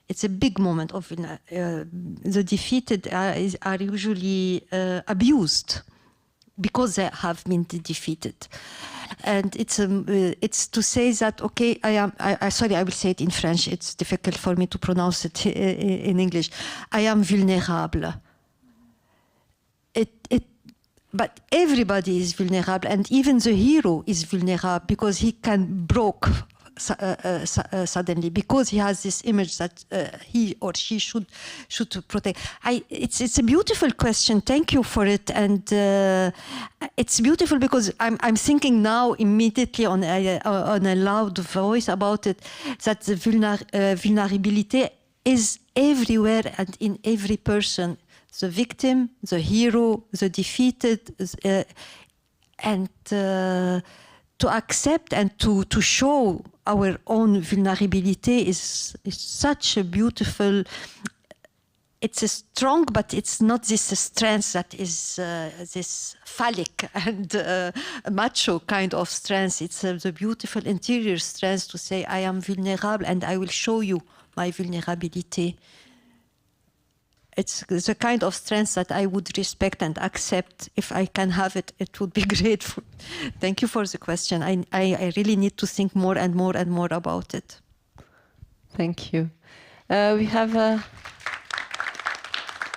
It's a big moment of the defeated are usually abused because they have been defeated. And it's to say that, okay, sorry, I will say it in French. It's difficult for me to pronounce it in English. I am vulnerable. but everybody is vulnerable, and even the hero is vulnerable because he can broke suddenly because he has this image that he or she should protect. It's a beautiful question. Thank you for it, and it's beautiful because I'm thinking now immediately on a loud voice about it, that the vulnerability is everywhere and in every person. The victim, the hero, the defeated, and to accept and to show our own vulnerability is such a beautiful. It's a strong, but it's not this strength that is this phallic and macho kind of strength. It's the beautiful interior strength to say, I am vulnerable and I will show you my vulnerability. It's the kind of strength that I would respect and accept. If I can have it, it would be grateful. Thank you for the question. I really need to think more and more and more about it. Thank you. We have a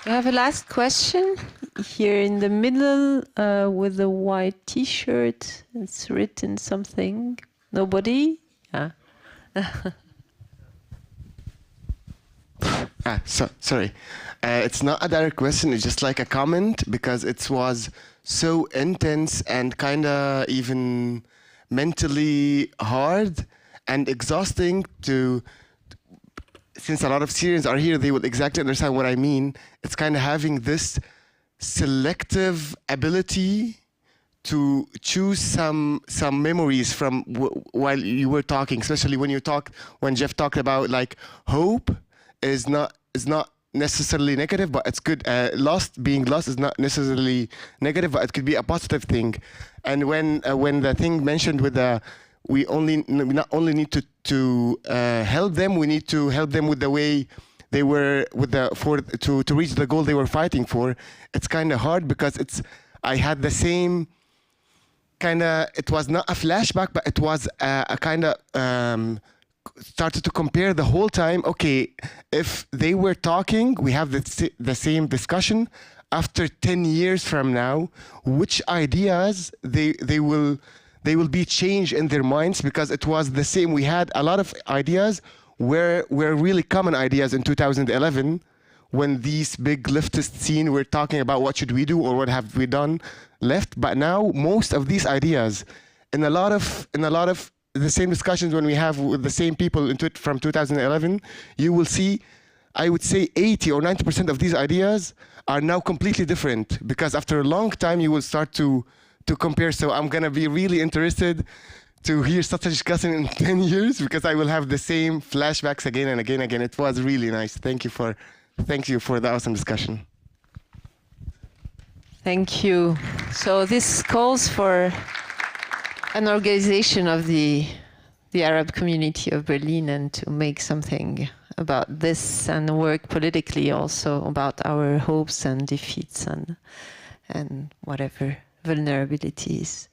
last question here in the middle with a white T-shirt. It's written something. Nobody? Yeah. Sorry. It's not a direct question, it's just like a comment, because it was so intense and kind of even mentally hard and exhausting to, since a lot of Syrians are here, they will exactly understand what I mean. It's kind of having this selective ability to choose some memories from while you were talking, especially when Jeff talked about like hope is not necessarily negative, but it's good. Being lost is not necessarily negative, but it could be a positive thing. And when the thing mentioned with we not only need to help them, we need to help them with the way they were to reach the goal they were fighting for. It's kind of hard because I had the same kind of. It was not a flashback, but it was a kind of. Started to compare the whole time. Okay, if they were talking, we have the same discussion. After 10 years from now, which ideas they will be changed in their minds, because it was the same. We had a lot of ideas were really common ideas in 2011 when these big leftist scene were talking about what should we do or what have we done left. But now most of these ideas in a lot of the same discussions when we have with the same people from 2011, you will see, I would say 80 or 90% of these ideas are now completely different, because after a long time you will start to compare. So I'm gonna be really interested to hear such a discussion in 10 years, because I will have the same flashbacks again and again and again. It was really nice. Thank you for the awesome discussion. Thank you. So this calls for an organization of the Arab community of Berlin, and to make something about this and work politically also about our hopes and defeats and whatever vulnerabilities.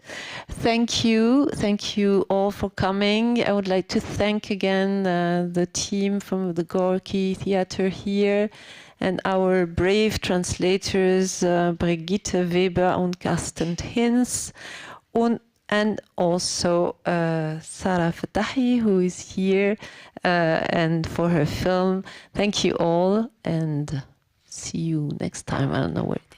Thank you all for coming. I would like to thank again the team from the Gorky Theater here and our brave translators Brigitte Weber and Carsten Hinz, and also Sara Fattahi, who is here, and for her film. Thank you all, and see you next time. I don't know where it is.